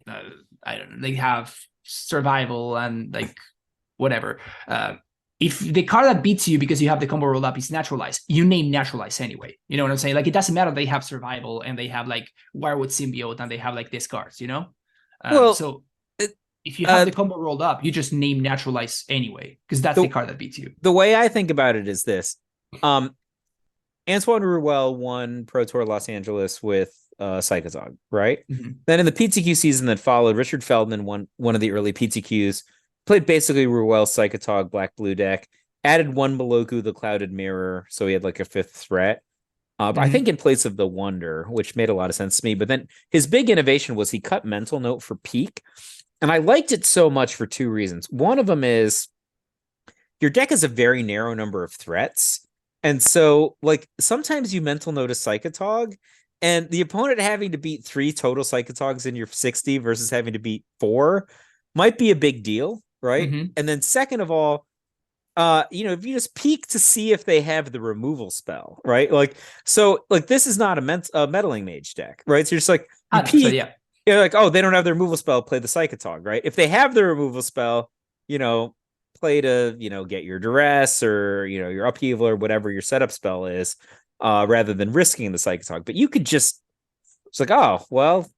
uh, I don't know, they have survival and like whatever. If the card that beats you because you have the combo rolled up is naturalized, you name naturalized anyway. You know what I'm saying? Like it doesn't matter they have survival and they have like Wirewood Symbiote and they have like these cards, you know? well, So if you have uh, the combo rolled up, you just name naturalized anyway, because that's the the card that beats you. the way I think about it is this. Um, Antoine Ruel won Pro Tour Los Angeles with Psychozog, right? Mm-hmm. Then in the PTQ season that followed, Richard Feldman won one of the early PTQs, played basically Ruel's Psychotog Black Blue deck, added one Maloku, the Clouded Mirror, so he had like a fifth threat. But I think in place of the Wonder, which made a lot of sense to me. But then his big innovation was he cut Mental Note for Peak. And I liked it so much for two reasons. One of them is your deck has a very narrow number of threats. And so, like, sometimes you mental notice Psychotog, and the opponent having to beat 3 total Psychotogs in your 60 versus having to beat 4 might be a big deal, right? Mm-hmm. And then, second of all, if you just peek to see if they have the removal spell, right? Like, so, like, this is not a meddling mage deck, right? So you're just like, you 100%, peek, yeah. you're like, oh, they don't have the removal spell, play the Psychotog, right? If they have the removal spell, you know, play to, get your duress or, your upheaval or whatever your setup spell is, rather than risking the Psychotog. But you could just, it's like, oh, well,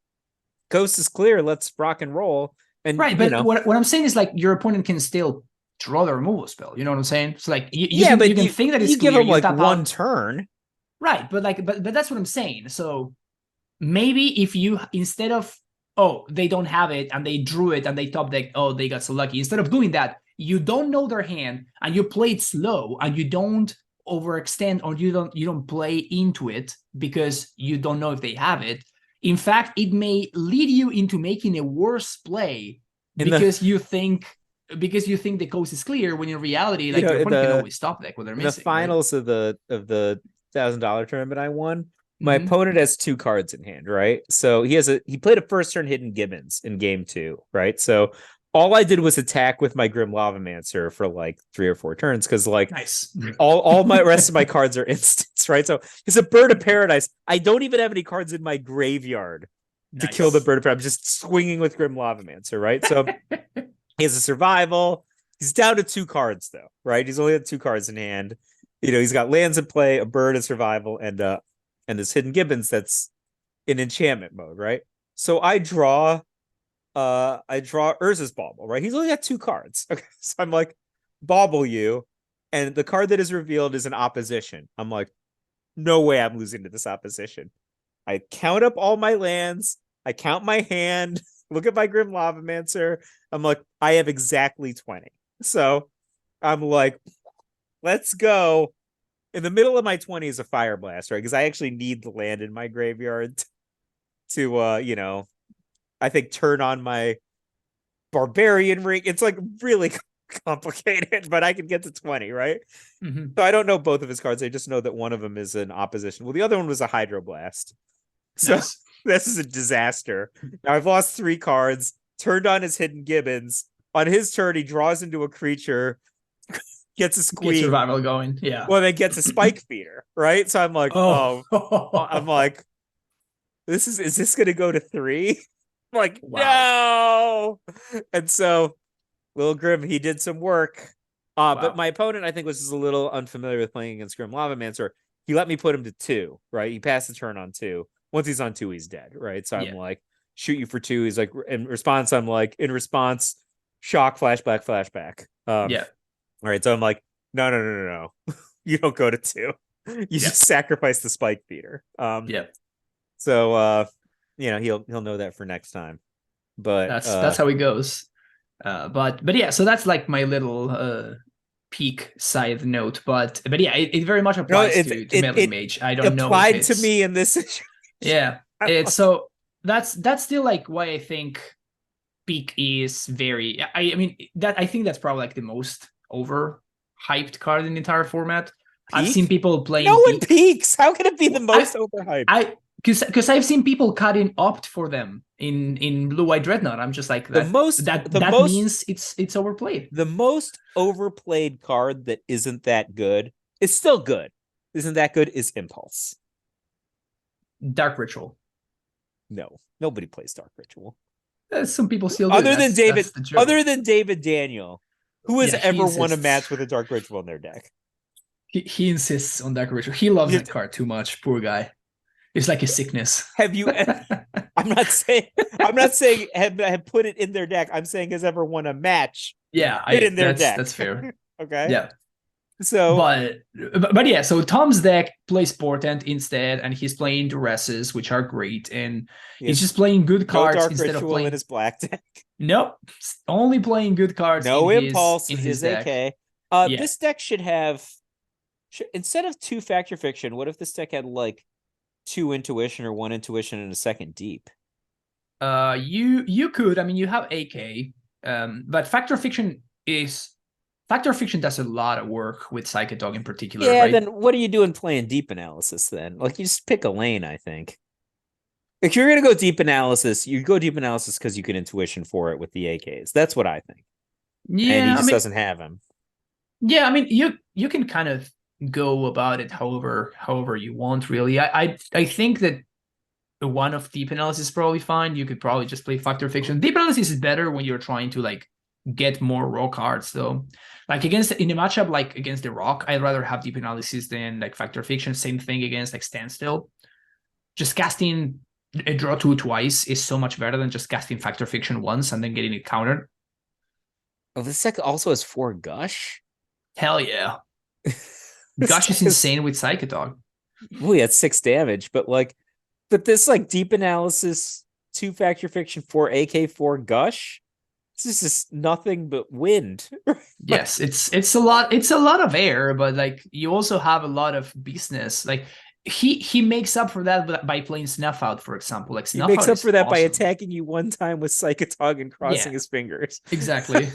coast is clear, let's rock and roll. And, Right, but what I'm saying is like your opponent can still draw the removal spell. You know what I'm saying? So like yeah, you but can think that it's you give clear, them you like tap one out. turn. Right, but like but that's what I'm saying. So maybe if you instead of they don't have it and they drew it and they top deck, they got so lucky. Instead of doing that, you don't know their hand and you play it slow and you don't overextend or you don't play into it because you don't know if they have it. In fact, it may lead you into making a worse play In the because you think the coast is clear when in reality, like your in opponent can the always stop deck what they're in the missing, right? finals of the $1,000 tournament I won, my Mm-hmm. opponent has 2 cards in hand, right? So he played a first turn Hidden Gibbons in game 2, right? So all I did was attack with my Grim Lavamancer for like 3 or 4 turns because like Nice. all my rest of my cards are instants, right? So it's a Bird of Paradise. I don't even have any cards in my graveyard to kill the Nice. Bird of Paradise. I'm just swinging with Grim Lavamancer, right? So he has a survival. He's down to 2 cards though, right? He's only had 2 cards in hand. He's got lands in play, a bird, and survival, and this Hidden Gibbons that's in enchantment mode, right? So I draw Urza's Bauble, right? He's only got 2 cards. Okay. So I'm like, bauble you, and the card that is revealed is an opposition. I'm like, no way I'm losing to this opposition. I count up all my lands, I count my hand, look at my Grim Lavamancer. I'm like, I have exactly 20. So I'm like, let's go. In the middle of my 20 is a Fire Blast, right? Because I actually need the land in my graveyard to I think turn on my Barbarian Ring. It's like really complicated, but I can get to 20, right? Mm-hmm. So I don't know both of his cards. I just know that one of them is an opposition. Well, the other one was a Hydroblast. So Nice. this is a disaster. Now I've lost 3 cards, turned on his Hidden Gibbons. On his turn, he draws into a creature, gets a Get squeak, survival going. Yeah. well, then gets a Spike Feeder, right? So I'm like, Oh. I'm like, is this gonna go to 3? I'm like, Wow. no. And so Lil Grim, he did some work. But Wow. my opponent, I think, was just a little unfamiliar with playing against Grim Lavamancer. He let me put him to 2, right? He passed the turn on 2. Once he's on 2, he's dead, right? So I'm Yeah. like, shoot you for 2. He's like, in response, shock, flashback. Yeah. All right. So I'm like, no. You don't go to 2. You Yeah. just sacrifice the Spike Feeder. Yeah. So he'll know that for next time. But That's how it goes. But yeah, so that's like my little peak side note. But yeah, it very much applies to meddling mage. I don't know if applied it's to me in this situation. Yeah. It's so that's still like why I think peak is very I mean that I think that's probably like the most overhyped card in the entire format. I've seen people playing no one peaks. How can it be the most overhyped? Because I've seen people cutting opt for them in Blue-White Dreadnought. I'm just like that means it's overplayed. The most overplayed card that isn't that good is still good. Isn't that good is Impulse. Dark Ritual. No, nobody plays Dark Ritual. Some people still do. Other than David Daniel, who has ever won a match with a Dark Ritual in their deck? He insists on Dark Ritual. He loves that card too much. Poor guy. It's like a sickness. Have you? I'm not saying have put it in their deck. I'm saying has ever won a match. Yeah, in their deck. That's fair. Okay. Yeah. So, but yeah, so Tom's deck plays Portent instead, and he's playing Duresses, which are great, and he's just playing good cards Dark instead Ritual of playing in his black deck. Nope, only playing good cards. No Impulse in his deck. AK. This deck should have instead of 2 Factor Fiction. What if this deck had like 2 Intuition or 1 Intuition and a 2nd Deep? You could. I mean, you have AK, but Factor Fiction does a lot of work with Psychic Dog in particular. Yeah, right? then what are you doing playing Deep Analysis then? Like, you just pick a lane, I think. If you're going to go Deep Analysis, you go Deep Analysis because you can Intuition for it with the AKs. That's what I think. Yeah, and he just doesn't have him. Yeah, I mean, you can kind of go about it however you want, really. I think that one of Deep Analysis is probably fine. You could probably just play Factor Fiction. Deep Analysis is better when you're trying to like get more raw cards though. Like in a matchup like against the Rock, I'd rather have Deep Analysis than like Factor Fiction. Same thing against like Standstill. Just casting a draw 2 twice is so much better than just casting Factor Fiction once and then getting it countered. Oh, this deck also has 4 Gush? Hell yeah. Gush is insane with Psychic Dog. Well, yeah, it's 6 damage, but this like Deep Analysis, 2 Factor Fiction, 4 AK, 4 Gush. This is just nothing but wind. Yes, it's a lot of air, but like you also have a lot of beastness. Like he makes up for that by playing Snuff Out, for example. Like Snuff he makes Out up for that awesome. by attacking you one time with Psychic Dog and crossing his fingers. Exactly.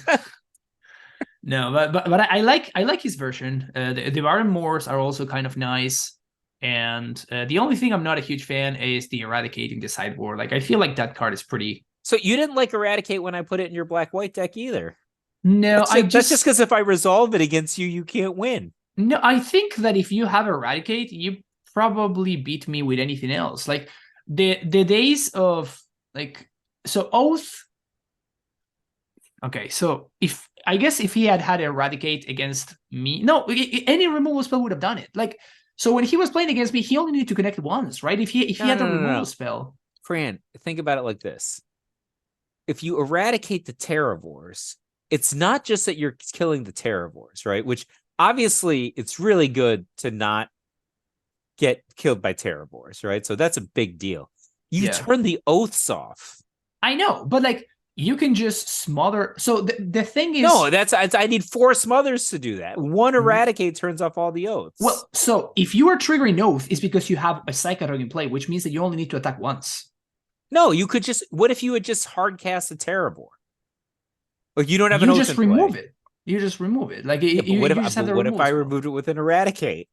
No, but I like his version. The Baron Moors are also kind of nice. And the only thing I'm not a huge fan is the Eradicating the sideboard. Like I feel like that card is pretty. So you didn't like Eradicate when I put it in your black-white deck either. No, that's just because if I resolve it against you, you can't win. No, I think that if you have Eradicate, you probably beat me with anything else. Like the days of like Oath. Okay, so if he had Eradicate against me, no, any removal spell would have done it. Like so when he was playing against me, he only needed to connect once, right? If he had a removal spell. Fran, think about it like this. If you eradicate the Terravores, it's not just that you're killing the Terravores, right? Which obviously it's really good to not get killed by Terravores, right? So that's a big deal. You turn the Oaths off. I know, but like you can just smother. So the thing is, no, I need 4 smothers to do that. 1 Eradicate turns off all the Oaths. Well, so if you are triggering Oath, it's because you have a Psychic Dog in play, which means that you only need to attack once. No, you could just. What if you had just hard cast a Terravore? Like you don't have an Oath. You just remove it. You just remove it. Like what if I removed it with an Eradicate?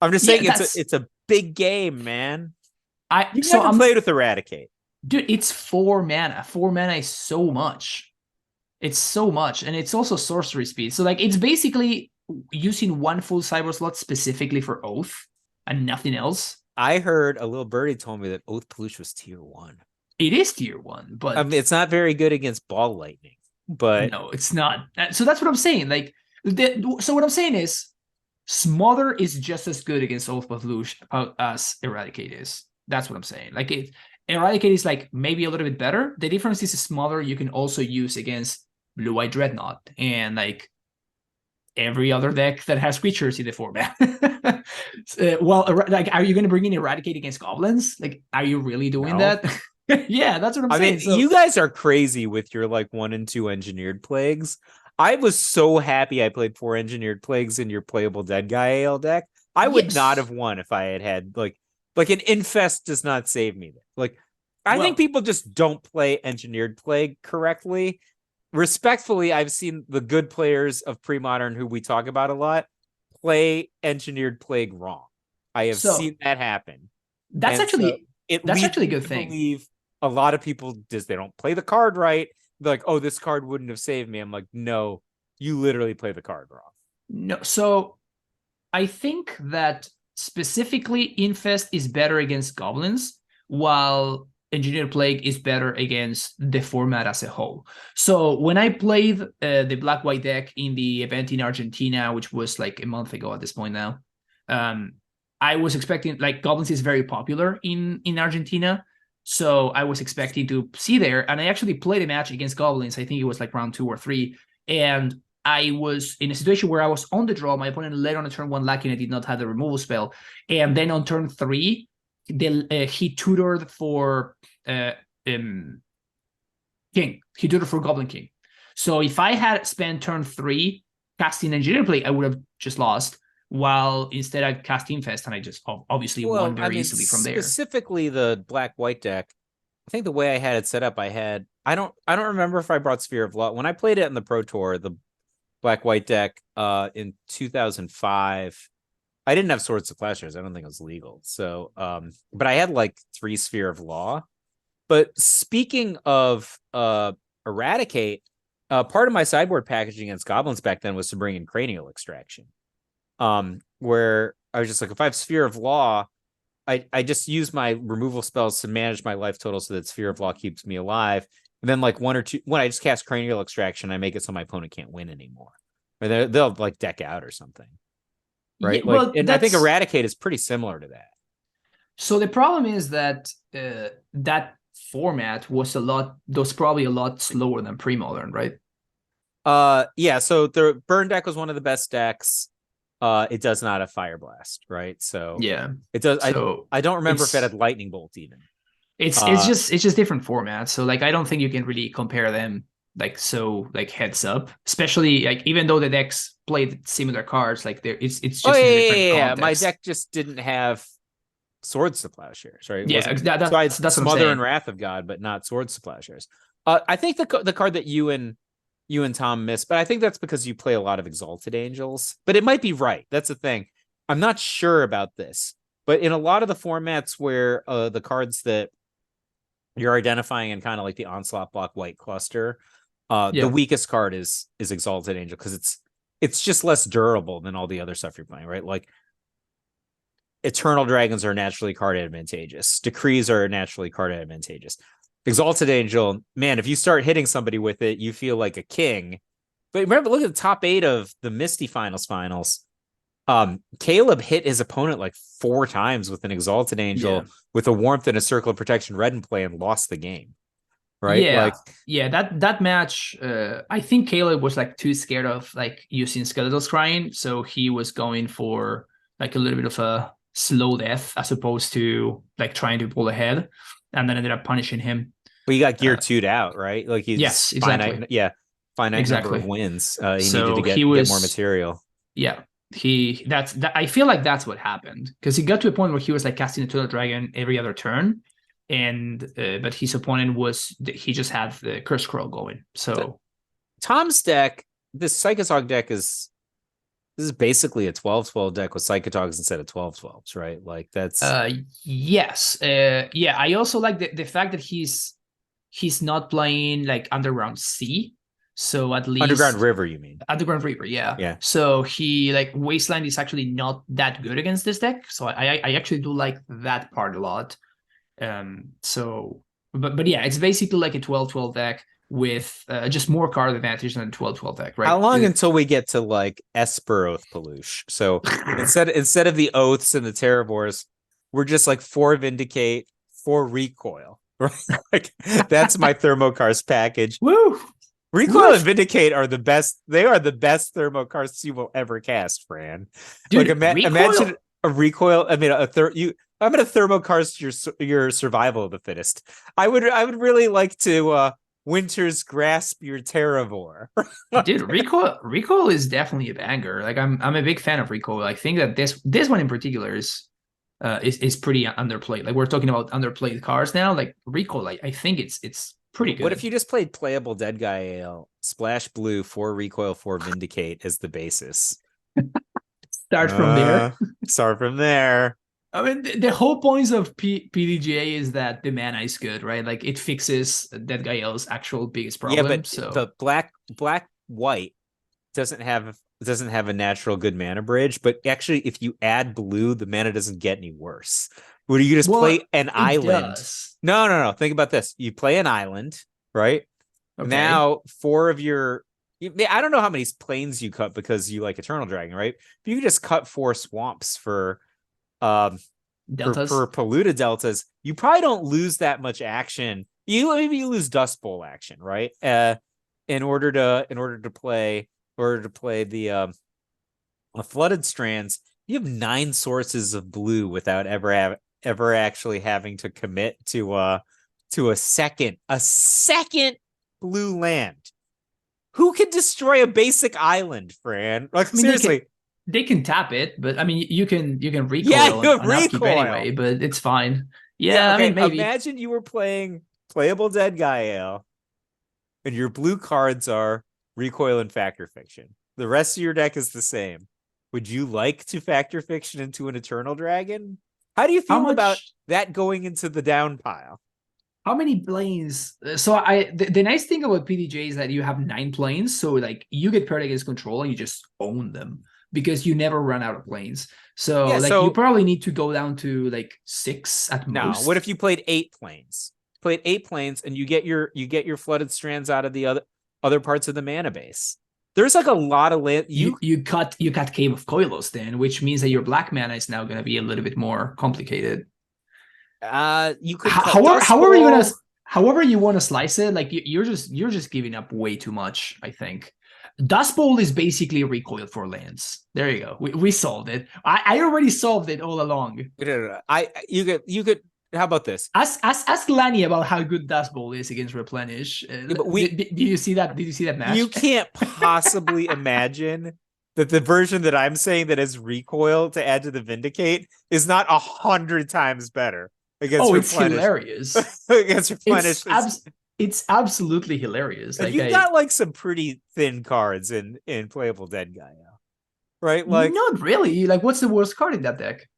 I'm just saying it's a big game, man. You never played with Eradicate, dude. It's 4 mana. 4 mana is so much. It's so much, and it's also sorcery speed. So like it's basically using 1 full cyber slot specifically for Oath and nothing else. I heard a little birdie told me that Oathpauloosh was tier 1. It is tier 1, but I mean, it's not very good against Ball Lightning. But no, it's not. So that's what I'm saying. Like, so what I'm saying is, Smother is just as good against Oathpauloosh as Eradicate is. That's what I'm saying. Like, Eradicate is like maybe a little bit better. The difference is Smother you can also use against Blue-White Dreadnought, and like every other deck that has creatures in the format. Like, are you going to bring in Eradicate against goblins? Like, are you really doing No. that? Yeah, that's what I'm I saying. mean, So you guys are crazy with your like 1 and 2 engineered plagues. I was so happy I played 4 engineered plagues in your playable dead guy AL deck. I would not yes, have won if I had like an infest does not save me. Like I think well, people just don't play engineered plague correctly. Respectfully, I've seen the good players of pre-modern who we talk about a lot play enginered plague wrong. I have so seen that happen. that's And so actually it that's leads actually a me good to thing. believe a lot of people just they don't play the card right. They're like, oh, this card wouldn't have saved me. I'm like, no, you literally play the card wrong. No, so I think that specifically Infest is better against goblins, while Engineered Plague is better against the format as a whole. So when I played the black-white deck in the event in Argentina, which was like a month ago at this point now, um, I was expecting, like, goblins is very popular in Argentina, so I was expecting to see there, and I actually played a match against goblins. I think it was like round 2 or 3, and I was in a situation where I was on the draw. My opponent led on a turn 1 lucky, and I did not have the removal spell. And then on turn 3, he tutored for uh, um, King. He tutored for Goblin King. So if I had spent turn 3 casting Engineer Play, I would have just lost. While instead I cast Infest, and I just obviously won very easily from there. Specifically the black white deck. I think the way I had it set up, I don't remember if I brought Sphere of Law when I played it in the Pro Tour. The black white deck in 2005. I didn't have Swords to Plowshares. I don't think it was legal. So but I had like 3 Sphere of Law. But speaking of Eradicate, part of my sideboard packaging against goblins back then was to bring in Cranial Extraction. Where I was just like, if I have Sphere of Law, I just use my removal spells to manage my life total so that Sphere of Law keeps me alive. And then like 1 or 2, when I just cast Cranial Extraction, I make it so my opponent can't win anymore. Or they'll like deck out or something. Right. Yeah, Like, well, and I think that's Eradicate is pretty similar to that. so the problem is that that format was probably a lot slower than pre-modern, right? Yeah, so the burn deck was one of the best decks. It does not have Fire Blast, right? So Yeah. it does. So I don't remember if it it's had Lightning Bolt even. it's just different formats. So like I don't think you can really compare them like heads up. Especially like even though the decks played similar cards, like it's Oh just in a different yeah. My context. deck just didn't have Swords to Plowshares, right? It Yeah, wasn't. So I had that's what I'm Smother and saying. Wrath of God, but not Swords to Plowshares. I think the card that you and Tom missed, but I think that's because you play a lot of Exalted Angels. But it might be right. That's the thing. I'm not sure about this, but in a lot of the formats where the cards that you're identifying in kind of like the Onslaught block white cluster, the Yeah. weakest card is Exalted Angel because it's just less durable than all the other stuff you're playing, right? Like Eternal Dragons are naturally card advantageous. Decrees are naturally card advantageous. Exalted Angel, man, if you start hitting somebody with it, you feel like a king. But remember, look at the top 8 of the Misty finals. Caleb hit his opponent like 4 times with an Exalted Angel with a Warmth and a Circle of Protection red in play and lost the game. Right? Yeah, Like, yeah. That match, I think Caleb was like too scared of like using Skeletal Scrying, so he was going for like a little bit of a slow death as opposed to like trying to pull ahead, and then ended up punishing him. but he got gear 2'd out, right? Like he's Yes, exactly, finite number of exactly. wins. He needed to So get he more was, material. yeah. That's that. I feel like that's what happened because he got to a point where he was like casting a Turtle Dragon every other turn, and but his opponent he just had the Curse Scroll going. So Tom's deck, this Psychotog deck this is basically a 12-12 deck with Psychotogs instead of 12-12s, right? Like that's yes. Yeah, I also like the fact that he's not playing like Underground Sea. So at least Underground River, you mean? Underground River, yeah. Yeah. So he like Wasteland is actually not that good against this deck. So I actually do like that part a lot. So but yeah, it's basically like a 12-12 deck with just more card advantage than a 12-12 deck, right? How long until we get to like Esper Oathpauloosh? So instead of the Oaths and the Terrorvores, we're just like 4 Vindicate, 4 Recoil. Right? Like that's my Thermokarst package. Woo! Recoil and Woof. Vindicate are the best. They are the best thermo cards you will ever cast, Fran. Like Dude, imagine recoil. a recoil. I mean, I'm gonna thermo cast your survival of the fittest. I would really like to Winter's Grasp your Terravore. Dude, recoil is definitely a banger. Like I'm a big fan of recoil. I think that this one in particular is pretty underplayed. Like we're talking about underplayed cards now. Like recoil, I think it's pretty good. What if you just played playable Dead Guy Ale, splash blue, 4 recoil, 4 vindicate as the basis? Start from there? Start from there. I mean, the whole point of PDGA is that the mana is good, right? Like it fixes Dead Guy L's actual biggest Yeah, problem. but So the black white doesn't have a natural good mana bridge. But actually, if you add blue, the mana doesn't get any worse. Would you just play an island? Does. No. Think about this. You play an island, right? Okay. Now, 4 of your I don't know how many planes you cut because you like Eternal Dragon, right? But you can just cut 4 swamps for Deltas. for polluted deltas. You probably don't lose that much action. Maybe you lose Dust Bowl action, right? In order to play the flooded strands, you have 9 sources of blue without ever actually having to commit to a second blue land. Who can destroy a basic island, Fran? Like, I mean, seriously. They can tap it, but I mean, you can recoil you on upkeep anyway, but it's fine. Yeah, okay. I mean, maybe. Imagine you were playing playable Dead Guy Ale, and your blue cards are recoil and factor fiction. The rest of your deck is the same. Would you like to factor fiction into an Eternal Dragon? How do you feel about that going into the down pile? How many planes? So the nice thing about PDJ is that you have 9 planes, so like you get paired against control and you just own them because you never run out of planes. So Yeah, like you probably need to go down to like 6 at most. No, what if you played 8 planes? Played 8 planes and you get your flooded strands out of the other parts of the mana base. There's like a lot of land. You cut Cave of Koilos then, which means that your black mana is now going to be a little bit more complicated. You could however you want to slice it, like you're just giving up way too much, I think. Dust Bowl is basically recoil for lands. There you go. We solved it. I already solved it all along. You could how about this? Ask Lanny about how good Dust Bowl is against Replenish. Did you see that? Did you see that match? You can't possibly imagine that the version that I'm saying that has recoil to add to the Vindicate is not 100 times better against Replenish. It's hilarious. Against Replenish. It's absolutely hilarious. Like you've got like some pretty thin cards in playable Dead Guy now, right? Like not really. Like what's the worst card in that deck?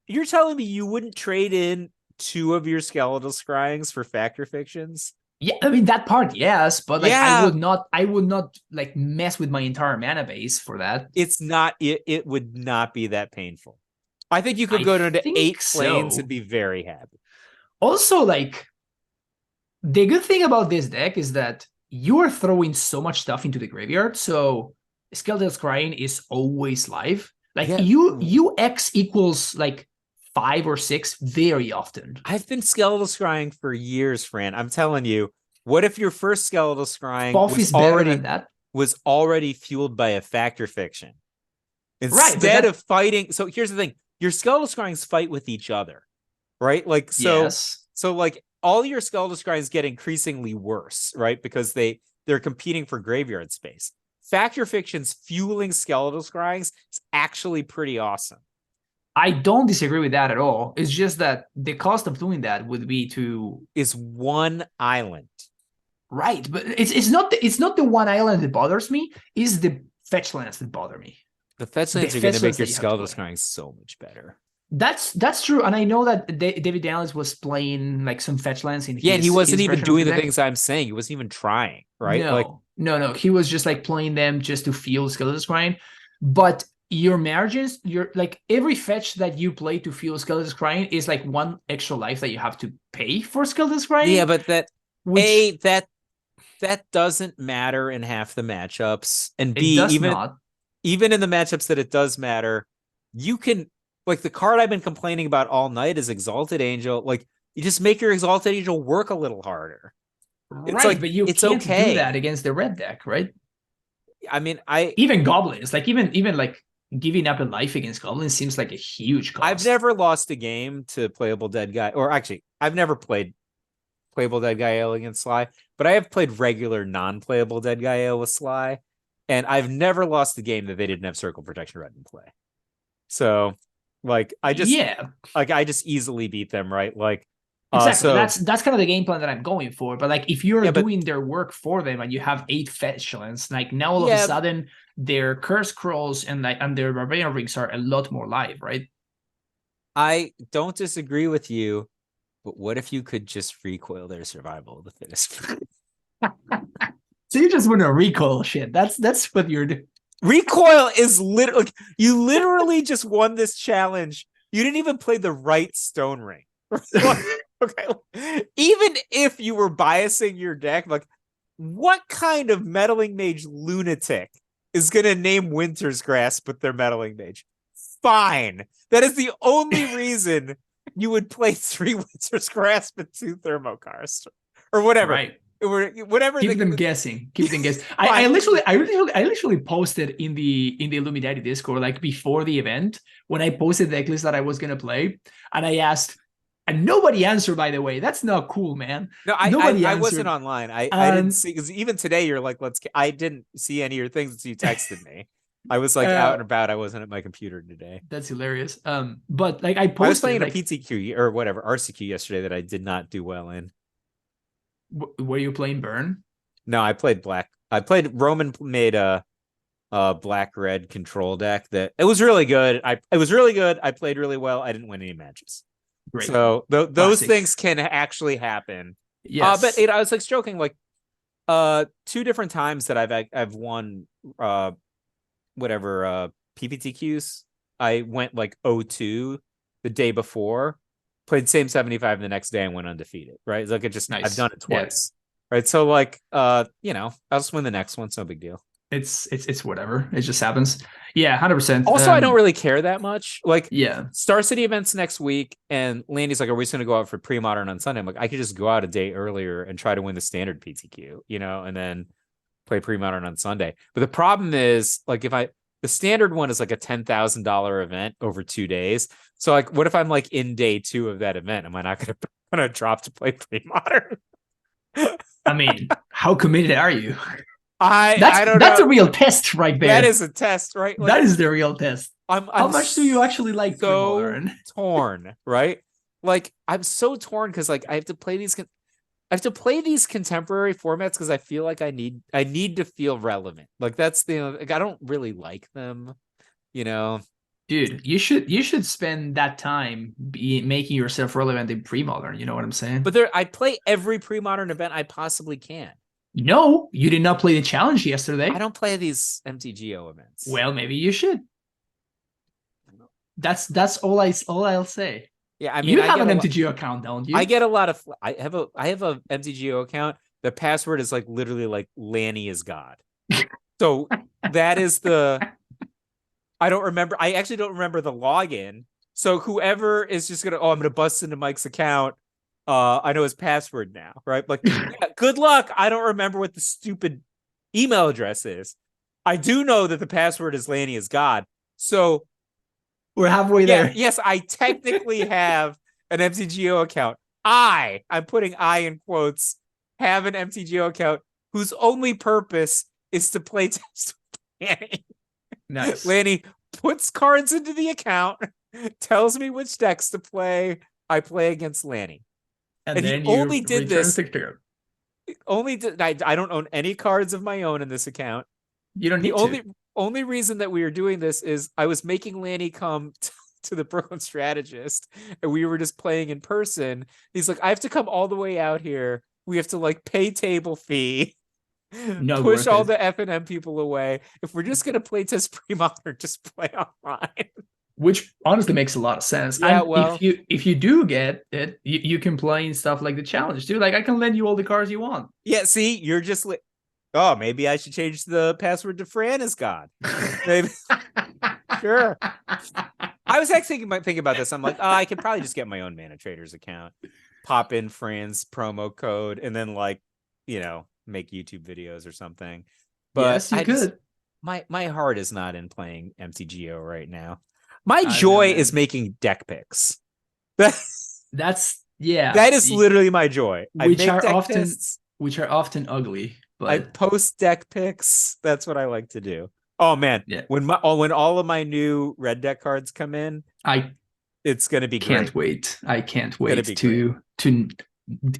You're telling me you wouldn't trade in 2 of your Skeletal Scryings for Factor Fictions? Yeah, I mean that part, yes, but like I would not like mess with my entire mana base for that. It would not be that painful. I think you could go into 8 planes and be very happy. Also, like the good thing about this deck is that you are throwing so much stuff into the graveyard, so Skeletal Scrying is always live. Like UX equals like 5 or 6 very often. I've been Skeletal Scrying for years, Fran. I'm telling you, what if your first Skeletal Scrying was already fueled by a Factor Fiction? Instead of fighting, so here's the thing. Your Skeletal Scryings fight with each other, right? Like so like all your Skeletal Scryings get increasingly worse, right? Because they're competing for graveyard space. Factor Fiction's fueling Skeletal Scryings is actually pretty awesome. I don't disagree with that at all. It's just that the cost of doing that would be is 1 island. Right, but it's not the 1 island that bothers me, it's the fetch lands that bother me. The fetch lands are going to make your Skeletal Scrying so much better. That's true, and I know that David Daniels was playing like some fetch lands in and he wasn't even doing the things I'm saying. He wasn't even trying, right? No, he was just like playing them just to feel Skeletal Scrying. But your margins, like every fetch that you play to feel Skeletal Scrying is like 1 extra life that you have to pay for Skeletal Scrying. Yeah, but that doesn't matter in half the matchups, and B, even in the matchups that it does matter, you can. Like the card I've been complaining about all night is Exalted Angel. Like you just make your Exalted Angel work a little harder. Right, It's like but you it's can't do that okay. against the red deck, right? I mean, I Even goblins, like even like giving up a life against goblins seems like a huge I've cost. never lost a game to playable dead guy, or actually, I've never played playable dead guy ale against Sly, but I have played regular non-playable dead guy ale with Sly, and I've never lost a game that they didn't have circle protection red in play. So, like, Yeah, I just easily beat them, right? Like, exactly. so That's kind of the game plan that I'm going for. But like if you're yeah, but doing their work for them and you have 8 fetch lands, like now all of a yeah, sudden their curse scrolls and their barbarian rings are a lot more live, right? I don't disagree with you. But what if you could just recoil their survival of the fittest? So you just want to recoil shit. That's what you're doing. Recoil is literally you literally just won this challenge. You didn't even play the right stone ring. Okay. Even if you were biasing your deck, like what kind of meddling mage lunatic is gonna name Winter's Grasp with their meddling mage? Fine. That is the only reason you would play 3 Winter's Grasp and 2 Thermokarst. Or whatever. Right. Or whatever Keep them the guessing. Keep them guessing. fine. I literally posted in the Illuminati Discord like before the event when I posted the deck list that I was gonna play, and I asked, and nobody answered. By the way, that's not cool, man. No, Nobody I wasn't answered, online. I didn't and see because even today you're like, I didn't see any of your things until you texted me. I was like out uh, and about. I wasn't at my computer today. that's hilarious. But like I I was posted playing a like, PTQ or whatever RCQ yesterday that I did not do well in. were you playing Burn? No, I played black. I played Roman made a black red control deck that it was really good. It was really good. I played really well. I didn't win any matches. Great, So those classic. things can actually happen. But Yes, I was like joking like 2 different times that I've won whatever PPTQs. I went like 0-2 the day before, played same 75 the next day and went undefeated, right? It's like I've nice. done it Yeah, twice. Right. So like I'll just win the next one, it's no big deal. it's whatever. It just happens. Yeah, 100%. Also, I don't really care that much. Like Yeah, Star City events next week, and Landy's like, "Are we just gonna go out for pre-modern on Sunday?" I'm like, I could just go out a day earlier and try to win the standard PTQ, and then play pre-modern on Sunday. But the problem is, like, if the standard one is like a $10,000 event over 2 days. So, like, what if I'm like in day 2 of that event? Am I not gonna drop to play pre-modern? I mean, how committed are you? I don't That's know. a real test right That there. is a test, right? Like That is the real test. How I'm much do you actually like so Premodern? torn, right? Like I'm so torn because like I have to play these contemporary formats because I feel like I need to feel relevant. Like that's like I don't really like them, you know. Dude, you should spend that time making yourself relevant in Premodern. You know what I'm saying? But I play every pre-modern event I possibly can. No, you did not play the challenge I yesterday. don't play these MTGO events. Well, maybe you should. That's all I'll say. Yeah, I mean You have an MTGO account, don't I you? get a lot of I have a MTGO account. The password is like literally like Lanny is God. So that is I don't remember. I actually don't remember the login. So whoever is just I'm gonna bust into Mike's account. I know his password now, right? Like, yeah, good luck. I don't remember what the stupid email address is. I do know that the password is Lanny is God. So We're halfway yeah, there. yes, I technically have an MTGO account. I'm putting I in quotes, have an MTGO account whose only purpose is to play test with Lanny. Nice. Lanny puts cards into the account, tells me which decks to play. I play against Lanny. And And he then only you did return this. secure. I don't own any cards of my own in this account. You don't The need to. only reason that we were doing this is I was making Lanny come to the Brooklyn Strategist, and we were just playing in person. He's like, I have to come all the way out here. We have to like pay table fee, Not push worth all it. the F and M people away. If we're just gonna play test pre-modern, just play online. Which honestly makes a lot of sense. Yeah, And well, if you do get it, you can play in stuff like the challenge too. Like I can lend you all the cards you want. yeah. See, you're just like, oh, maybe I should change the password to Fran is God. Maybe sure. I was actually thinking about this. I'm like, oh, I could probably just get my own Mana Traders account, pop in Fran's promo code, and then like make YouTube videos or something. But yes, you could. my heart is not in playing MTGO right now. My I don't know, joy man. is making deck picks. That's yeah. That is literally my joy. I Which make are deck often picks. which are often ugly, I but post deck picks. That's what I like to do. Oh man, yeah, when all of my new red deck cards come in, I it's gonna be can't great. wait. I can't It's gonna wait be to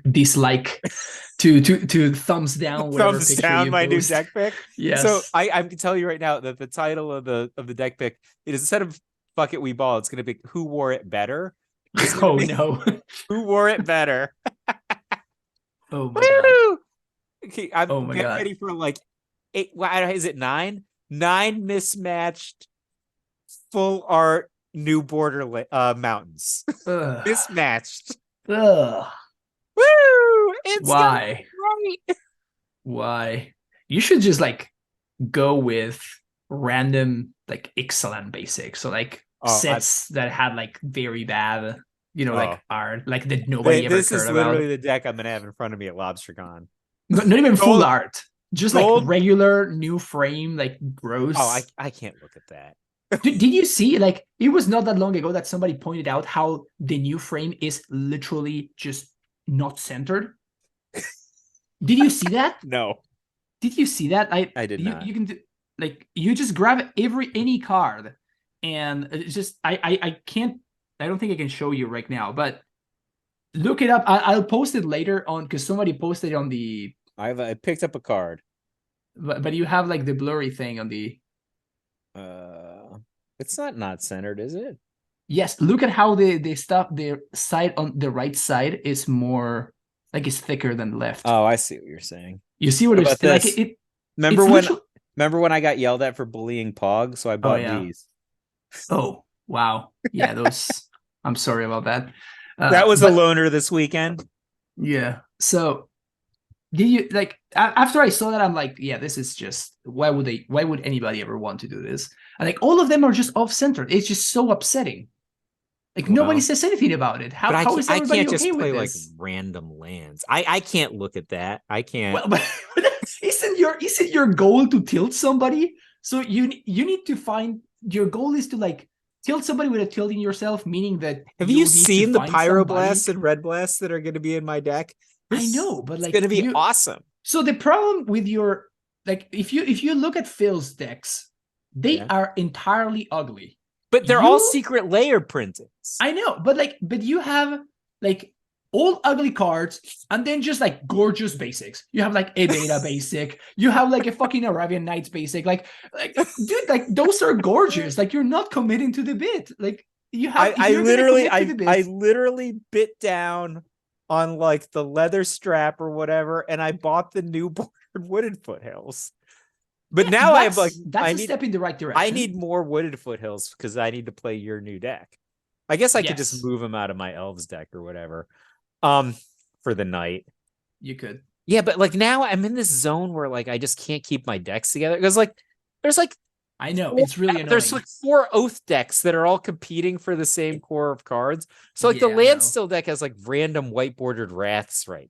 dislike to thumbs down whatever thumbs picture down you my new post. deck pick. Yes. So I can tell you right now that the title of the deck pick, it is, instead of "Fuck It, We Ball," it's gonna be "Who Wore It Better." Oh no. Who wore it better? Oh my god. Woo! Okay, I'm Oh my getting god. ready for like 8. Is it 9? 9 mismatched full art new border mountains. Ugh. Mismatched. Ugh. Woo! It's gonna Why? be great. Why? You should just like go with random like excellent basics. So like sets that had like very bad, like art, like that nobody ever This is cared literally about. the deck I'm gonna have in front of me at LobsterCon. Not even full Gold. art. Just Gold. like regular new frame, like gross. Oh, I can't look at that. Did you see, like, it was not that long ago that somebody pointed out how the new frame is literally just not centered? Did you see that? No, Did you see that? I did not. You can do, like, you just grab any card, and it's just I can't, I don't think I can show you right now, but look it up. I'll post it later on because somebody posted on the. I picked up a card. But you have like the blurry thing on the. It's not centered, is it? Yes, look at how the stuff, the side on the right side is more like it's thicker than the left. Oh, I see what you're saying. You see what it's like? Remember when I got yelled at for bullying Pog? So I bought these. Oh wow, yeah, those. I'm sorry about that. That was a loaner this weekend. Yeah. So, did you like after I saw that? I'm like, yeah, this is just why would anybody ever want to do this? And like all of them are just off center. It's just so upsetting. Like nobody says anything about it. How is everybody can't okay just play with like this? random lands. I can't look at that. I can't. Well, but isn't your goal to tilt somebody? So you need to find, your goal is to like tilt somebody with a tilting yourself, meaning that have you seen the pyroblasts and red blasts that are going to be in my deck? I know, but like it's going to be awesome. So the problem with your, like, if you look at Phil's decks, they are entirely ugly. But they're all secret layer printings. I know, but you have like all ugly cards and then just like gorgeous basics. You have like a beta basic. You have like a fucking Arabian Nights basic. Like dude, like those are gorgeous. Like you're not committing to the bit. Like you have. I literally bit down on like the leather strap or whatever, and I bought the new bordered wooded foothills. But now I have like that's a step in the right direction. I need more wooded foothills because I need to play your new deck. I guess I could just move them out of my elves deck or whatever. For the night. You could. Yeah, but like now I'm in this zone where like I just can't keep my decks together. Because like there's like I know it's really annoying. There's like 4 oath decks that are all competing for the same core of cards. So like the Landstill deck has like random white bordered wraths right.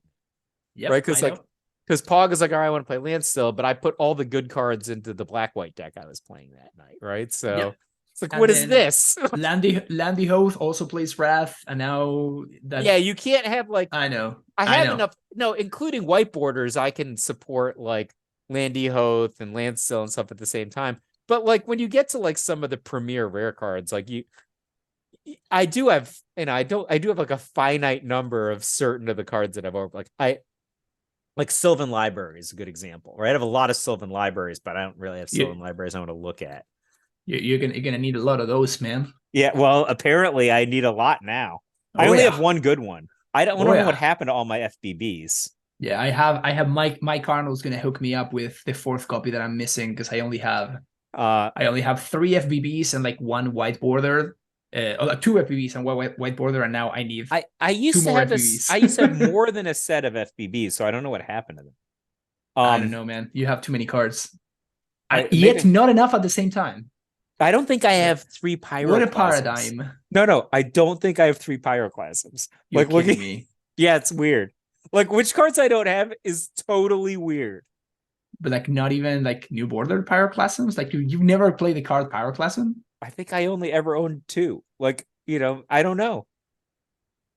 Yep, right? Because Pog is like, all right, I want to play Landstill, but I put all the good cards into the black-white deck I was playing that night, right? So it's like, what is this? Landy Hoth also plays Wrath, and now that you can't have like I know. I have enough. No, including white borders, I can support like Landy Hoth and Landstill and stuff at the same time. But like when you get to like some of the premier rare cards, like I do have like a finite number of certain of the cards that I've over like Sylvan Library is a good example, right? I have a lot of Sylvan Libraries, but I don't really have Sylvan Libraries I want to look at. You're gonna need a lot of those, man. Yeah, well, apparently I need a lot now. I only have one good one. I don't know what happened to all my FBBs. Yeah, I have Mike Arnold's gonna hook me up with the 4th copy that I'm missing because I only have 3 FBBs and like 1 white border. 2 FBBs and 1 white border, and now I need. I used to have I used to have more than a set of FBBs, so I don't know what happened to them. I don't know, man. You have too many cards. Yet not enough at the same time. I don't think I have 3 pyroclasms. What a paradigm! No, I don't think I have 3 pyroclasms. You're kidding me. Yeah, it's weird. Like which cards I don't have is totally weird. But like not even like New Border Pyroclasms? Like you've never played the card Pyroclasm? I think I only ever owned two. Like, I don't know.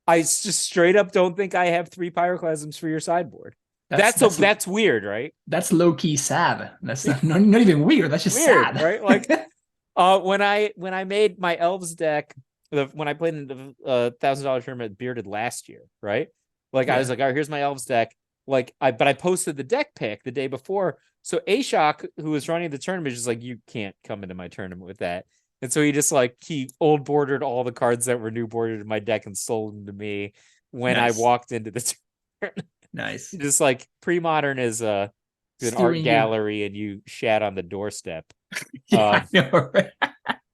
I just straight up don't think I have three Pyroclasms for your sideboard. That's weird, right? That's low key sad. That's not even weird. That's just Weird, sad, right? Like, when I made my elves deck, when I played in the $1,000 tournament Bearded last year, right? Like I was like, all right, here's my elves deck. Like but I posted the deck pick the day before. So Ashok, who was running the tournament, is like, you can't come into my tournament with that. And so he just like he old bordered all the cards that were new bordered in my deck and sold them to me when I walked into the tournament. Nice. Just like Premodern is an art gallery and you shat on the doorstep. Yeah, I know, right?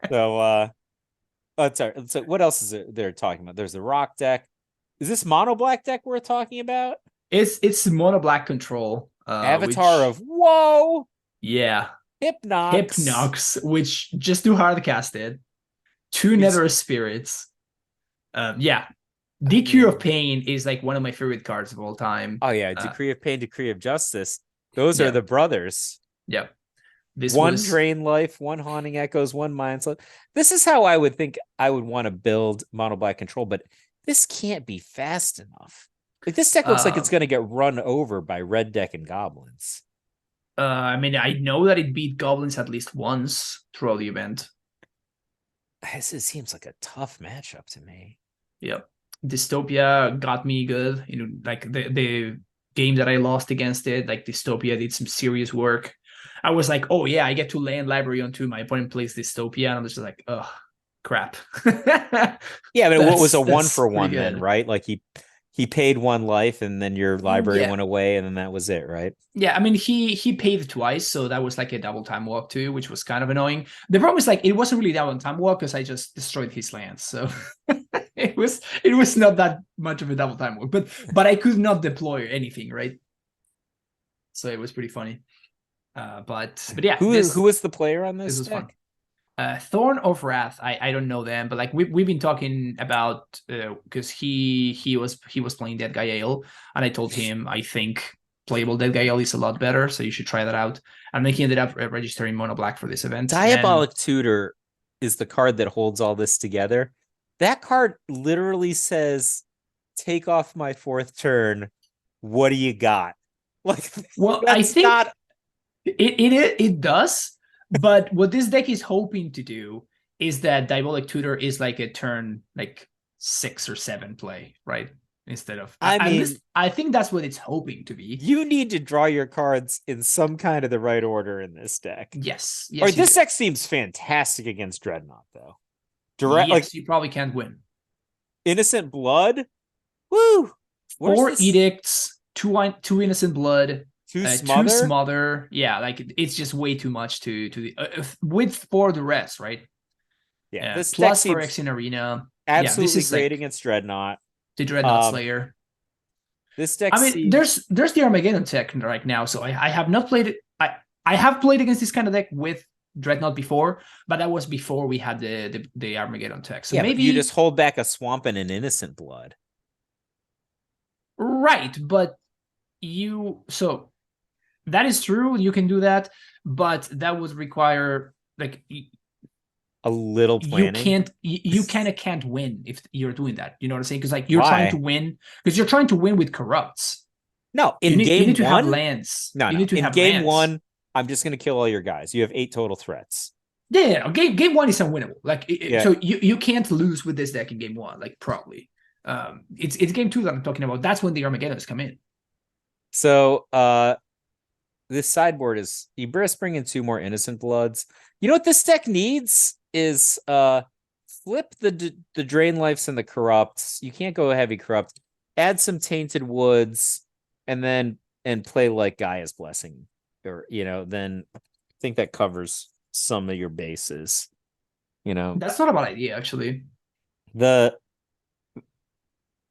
So sorry. So what else is they're talking about? There's the rock deck. Is this mono black deck we're talking about? It's mono black control. Avatar of Woe. Yeah. Hypnox, which just do hard casted. Two Nether Spirits. Yeah. DQ of Pain is like one of my favorite cards of all time. Oh yeah, Decree of Pain, Decree of Justice. Those are the brothers. Yep. One Drain Life, one Haunting Echoes, one Mind Slip. This is how I would think I would want to build mono black control, but this can't be fast enough. Like this deck looks like it's going to get run over by red deck and goblins. I mean, I know that it beat goblins at least once throughout the event. It seems like a tough matchup to me. Yep. Dystopia got me good. Like the game that I lost against it, like Dystopia did some serious work. I was like, oh yeah, I get to land library onto my opponent plays Dystopia, and I'm just like, oh crap. Yeah, but what was a 1-for-1 then, right? Like he paid one life and then your library went away and then that was it, right? Yeah, I mean he paid twice, so that was like a double time walk too, which was kind of annoying. The problem is like it wasn't really double time walk because I just destroyed his lands, so it was not that much of a double time walk, but I could not deploy anything, right? So it was pretty funny. But yeah, who was the player on this was deck? Fun. Thorn of Wrath, I don't know them, but like we've been talking about because he was playing Dead Guy Ale, and I told him I think playable Dead Guy Ale is a lot better, so you should try that out. And then he ended up registering mono black for this event. Diabolic Tutor is the card that holds all this together. That card literally says, "Take off my fourth turn. What do you got?" Like, well, I think it does. But what this deck is hoping to do is that Diabolic Tutor is like a turn like 6 or 7 play, right? Instead of I think that's what it's hoping to be. You need to draw your cards in some kind of the right order in this deck. Yes. Or this deck seems fantastic against Dreadnought, though. You probably can't win. Innocent Blood? Woo! 4 Edicts, 2 Innocent Blood. 2 Smother? Yeah, like it's just way too much to with for the rest, right? Yeah, this plus for X in Arena. Absolutely great against Dreadnought. The Dreadnought Slayer. This deck. I mean, there's the Armageddon deck right now, so I have not played it. I have played against this kind of deck with Dreadnought before, but that was before we had the Armageddon deck. So maybe you just hold back a Swamp and an Innocent Blood. Right, but that is true. You can do that, but that would require like a little planning. You kind of can't win if you're doing that. You know what I'm saying? Because like you're trying to win because you're trying to win with corrupts. No, you need to have lands. No, you need to in have game lands. 1, I'm just gonna kill all your guys. You have 8 total threats. Yeah, game 1 is unwinnable. Like so you can't lose with this deck in game 1. Like probably. It's game 2 that I'm talking about. That's when the Armageddons come in. So this sideboard is Ibris bringing 2 more Innocent Bloods. You know what this deck needs is flip the Drain Lives and the Corrupts. You can't go heavy Corrupt. Add some Tainted Woods and play like Gaia's Blessing. Or then I think that covers some of your bases. That's not a bad idea, actually.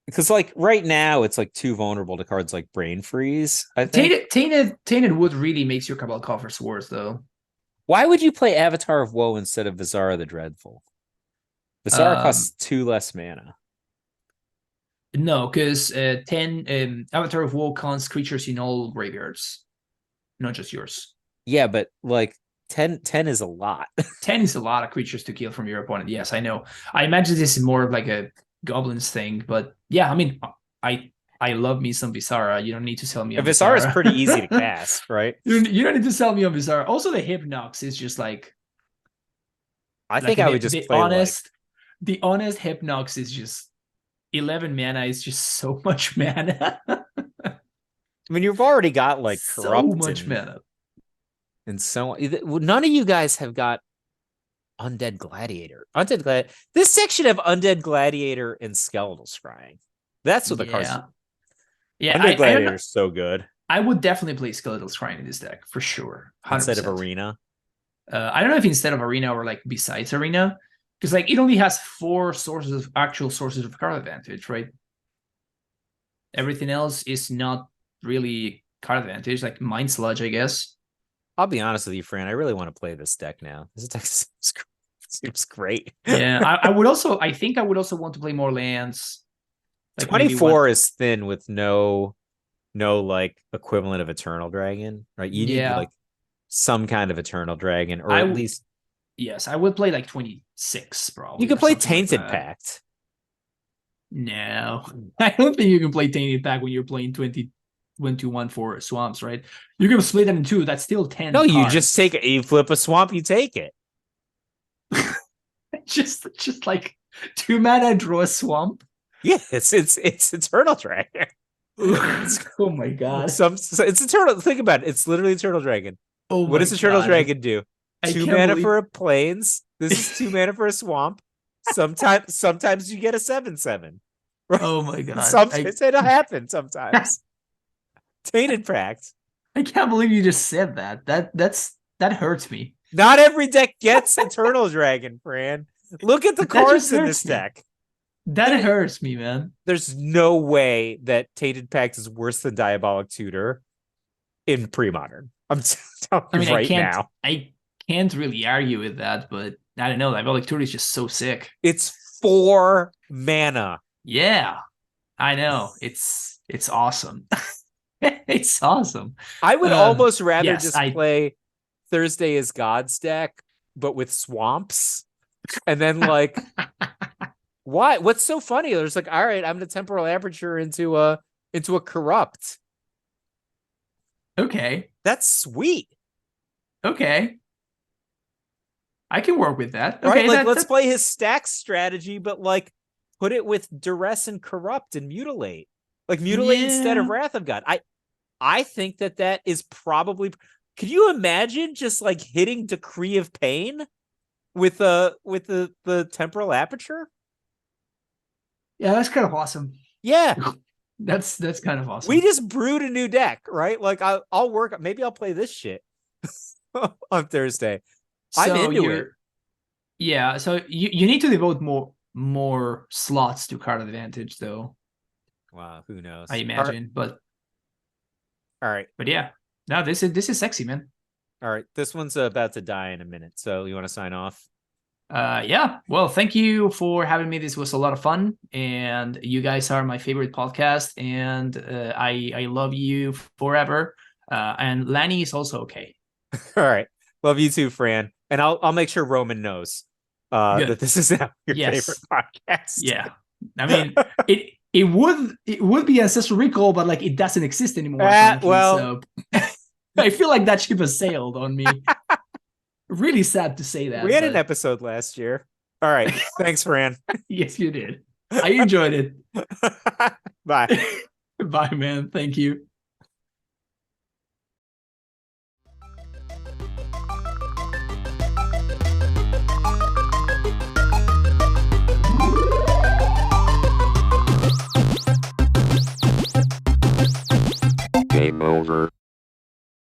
Because like right now it's like too vulnerable to cards like Brain Freeze. I think Tainted Wood really makes your Cabal coffers worse though. Why would you play Avatar of Woe instead of Visara the Dreadful? Visara costs 2 less mana. No, because 10 Avatar of Woe counts creatures in all graveyards, not just yours. Yeah, but like 10 is a lot. 10 is a lot of creatures to kill from your opponent. Yes, I know. I imagine this is more of like a goblins thing, but yeah, I mean, I love me some Visara. You don't need to sell me on Visara is Visara. pretty easy to cast, right? You don't need to sell me on Visara. Also, the Hypnox is just like I think I would just play the honest Hypnox is just 11 mana is just so much mana. I mean, you've already got like so corrupt much mana. And so none of you guys have got Undead Gladiator. This section of Undead Gladiator and Skeletal Scrying. That's what the cards. Yeah, Undead Gladiator is so good. I would definitely play Skeletal Scrying in this deck for sure. 100%. Instead of Arena. I don't know if instead of Arena or like besides Arena, because like it only has 4 actual sources of card advantage, right? Everything else is not really card advantage, like Mind Sludge, I guess. I'll be honest with you, Fran. I really want to play this deck now. This deck seems great. Yeah, I think I would also want to play more lands. Like 24 is thin with no like equivalent of Eternal Dragon, right? You need like some kind of Eternal Dragon, or at least. Yes, I would play like 26 probably. You could play Tainted Pact. No, I don't think you can play Tainted Pact when you're playing 21 for swamps, right? You're gonna split them in 2. That's still 10. No, you just take it. You flip a swamp, you take it. just like 2 mana, draw a swamp. Yeah, it's Eternal Dragon. Oh my god! It's Eternal. Think about it. It's literally Eternal Dragon. Oh, what does Eternal Dragon do? 2 mana for a plains. This is 2 mana for a swamp. Sometimes you get a 7/7. Oh my god! It'll happen sometimes. Tainted Pact. I can't believe you just said that. That hurts me. Not every deck gets Eternal Dragon, Fran. Look at the cards in this deck. That hurts me, man. There's no way that Tainted Pact is worse than Diabolic Tutor in Premodern. I'm telling you now. I can't really argue with that, but I don't know. Diabolic Tutor is just so sick. It's 4 mana. Yeah, I know. It's awesome. It's awesome. I would almost rather play Thursday is God's deck, but with swamps. And then like why? What's so funny? There's like, all right, I'm gonna Temporal Aperture into a corrupt. Okay. That's sweet. Okay. I can work with that. Right? Okay, like let's play his stack strategy, but like put it with Duress and Corrupt and Mutilate. Like Mutilate instead of Wrath of God. I think that is probably. Could you imagine just like hitting Decree of Pain with the Temporal Aperture? Yeah, that's kind of awesome. Yeah, that's kind of awesome. We just brewed a new deck, right? Like I'll work. Maybe I'll play this shit on Thursday. So I'm into it. Yeah, so you need to devote more slots to card advantage, though. Wow, who knows? I imagine, but all right. But yeah, no, this is sexy, man. All right, this one's about to die in a minute, so you want to sign off? Yeah. Well, thank you for having me. This was a lot of fun, and you guys are my favorite podcast, and I love you forever. And Lanny is also okay. All right, love you too, Fran, and I'll make sure Roman knows that this is now your favorite podcast. Yeah, I mean it would be Ancestral Recall, but like it doesn't exist anymore. So I feel like that ship has sailed on me. Really sad to say that. We had an episode last year. All right. Thanks, Fran. Yes, you did. I enjoyed it. Bye. Bye, man. Thank you.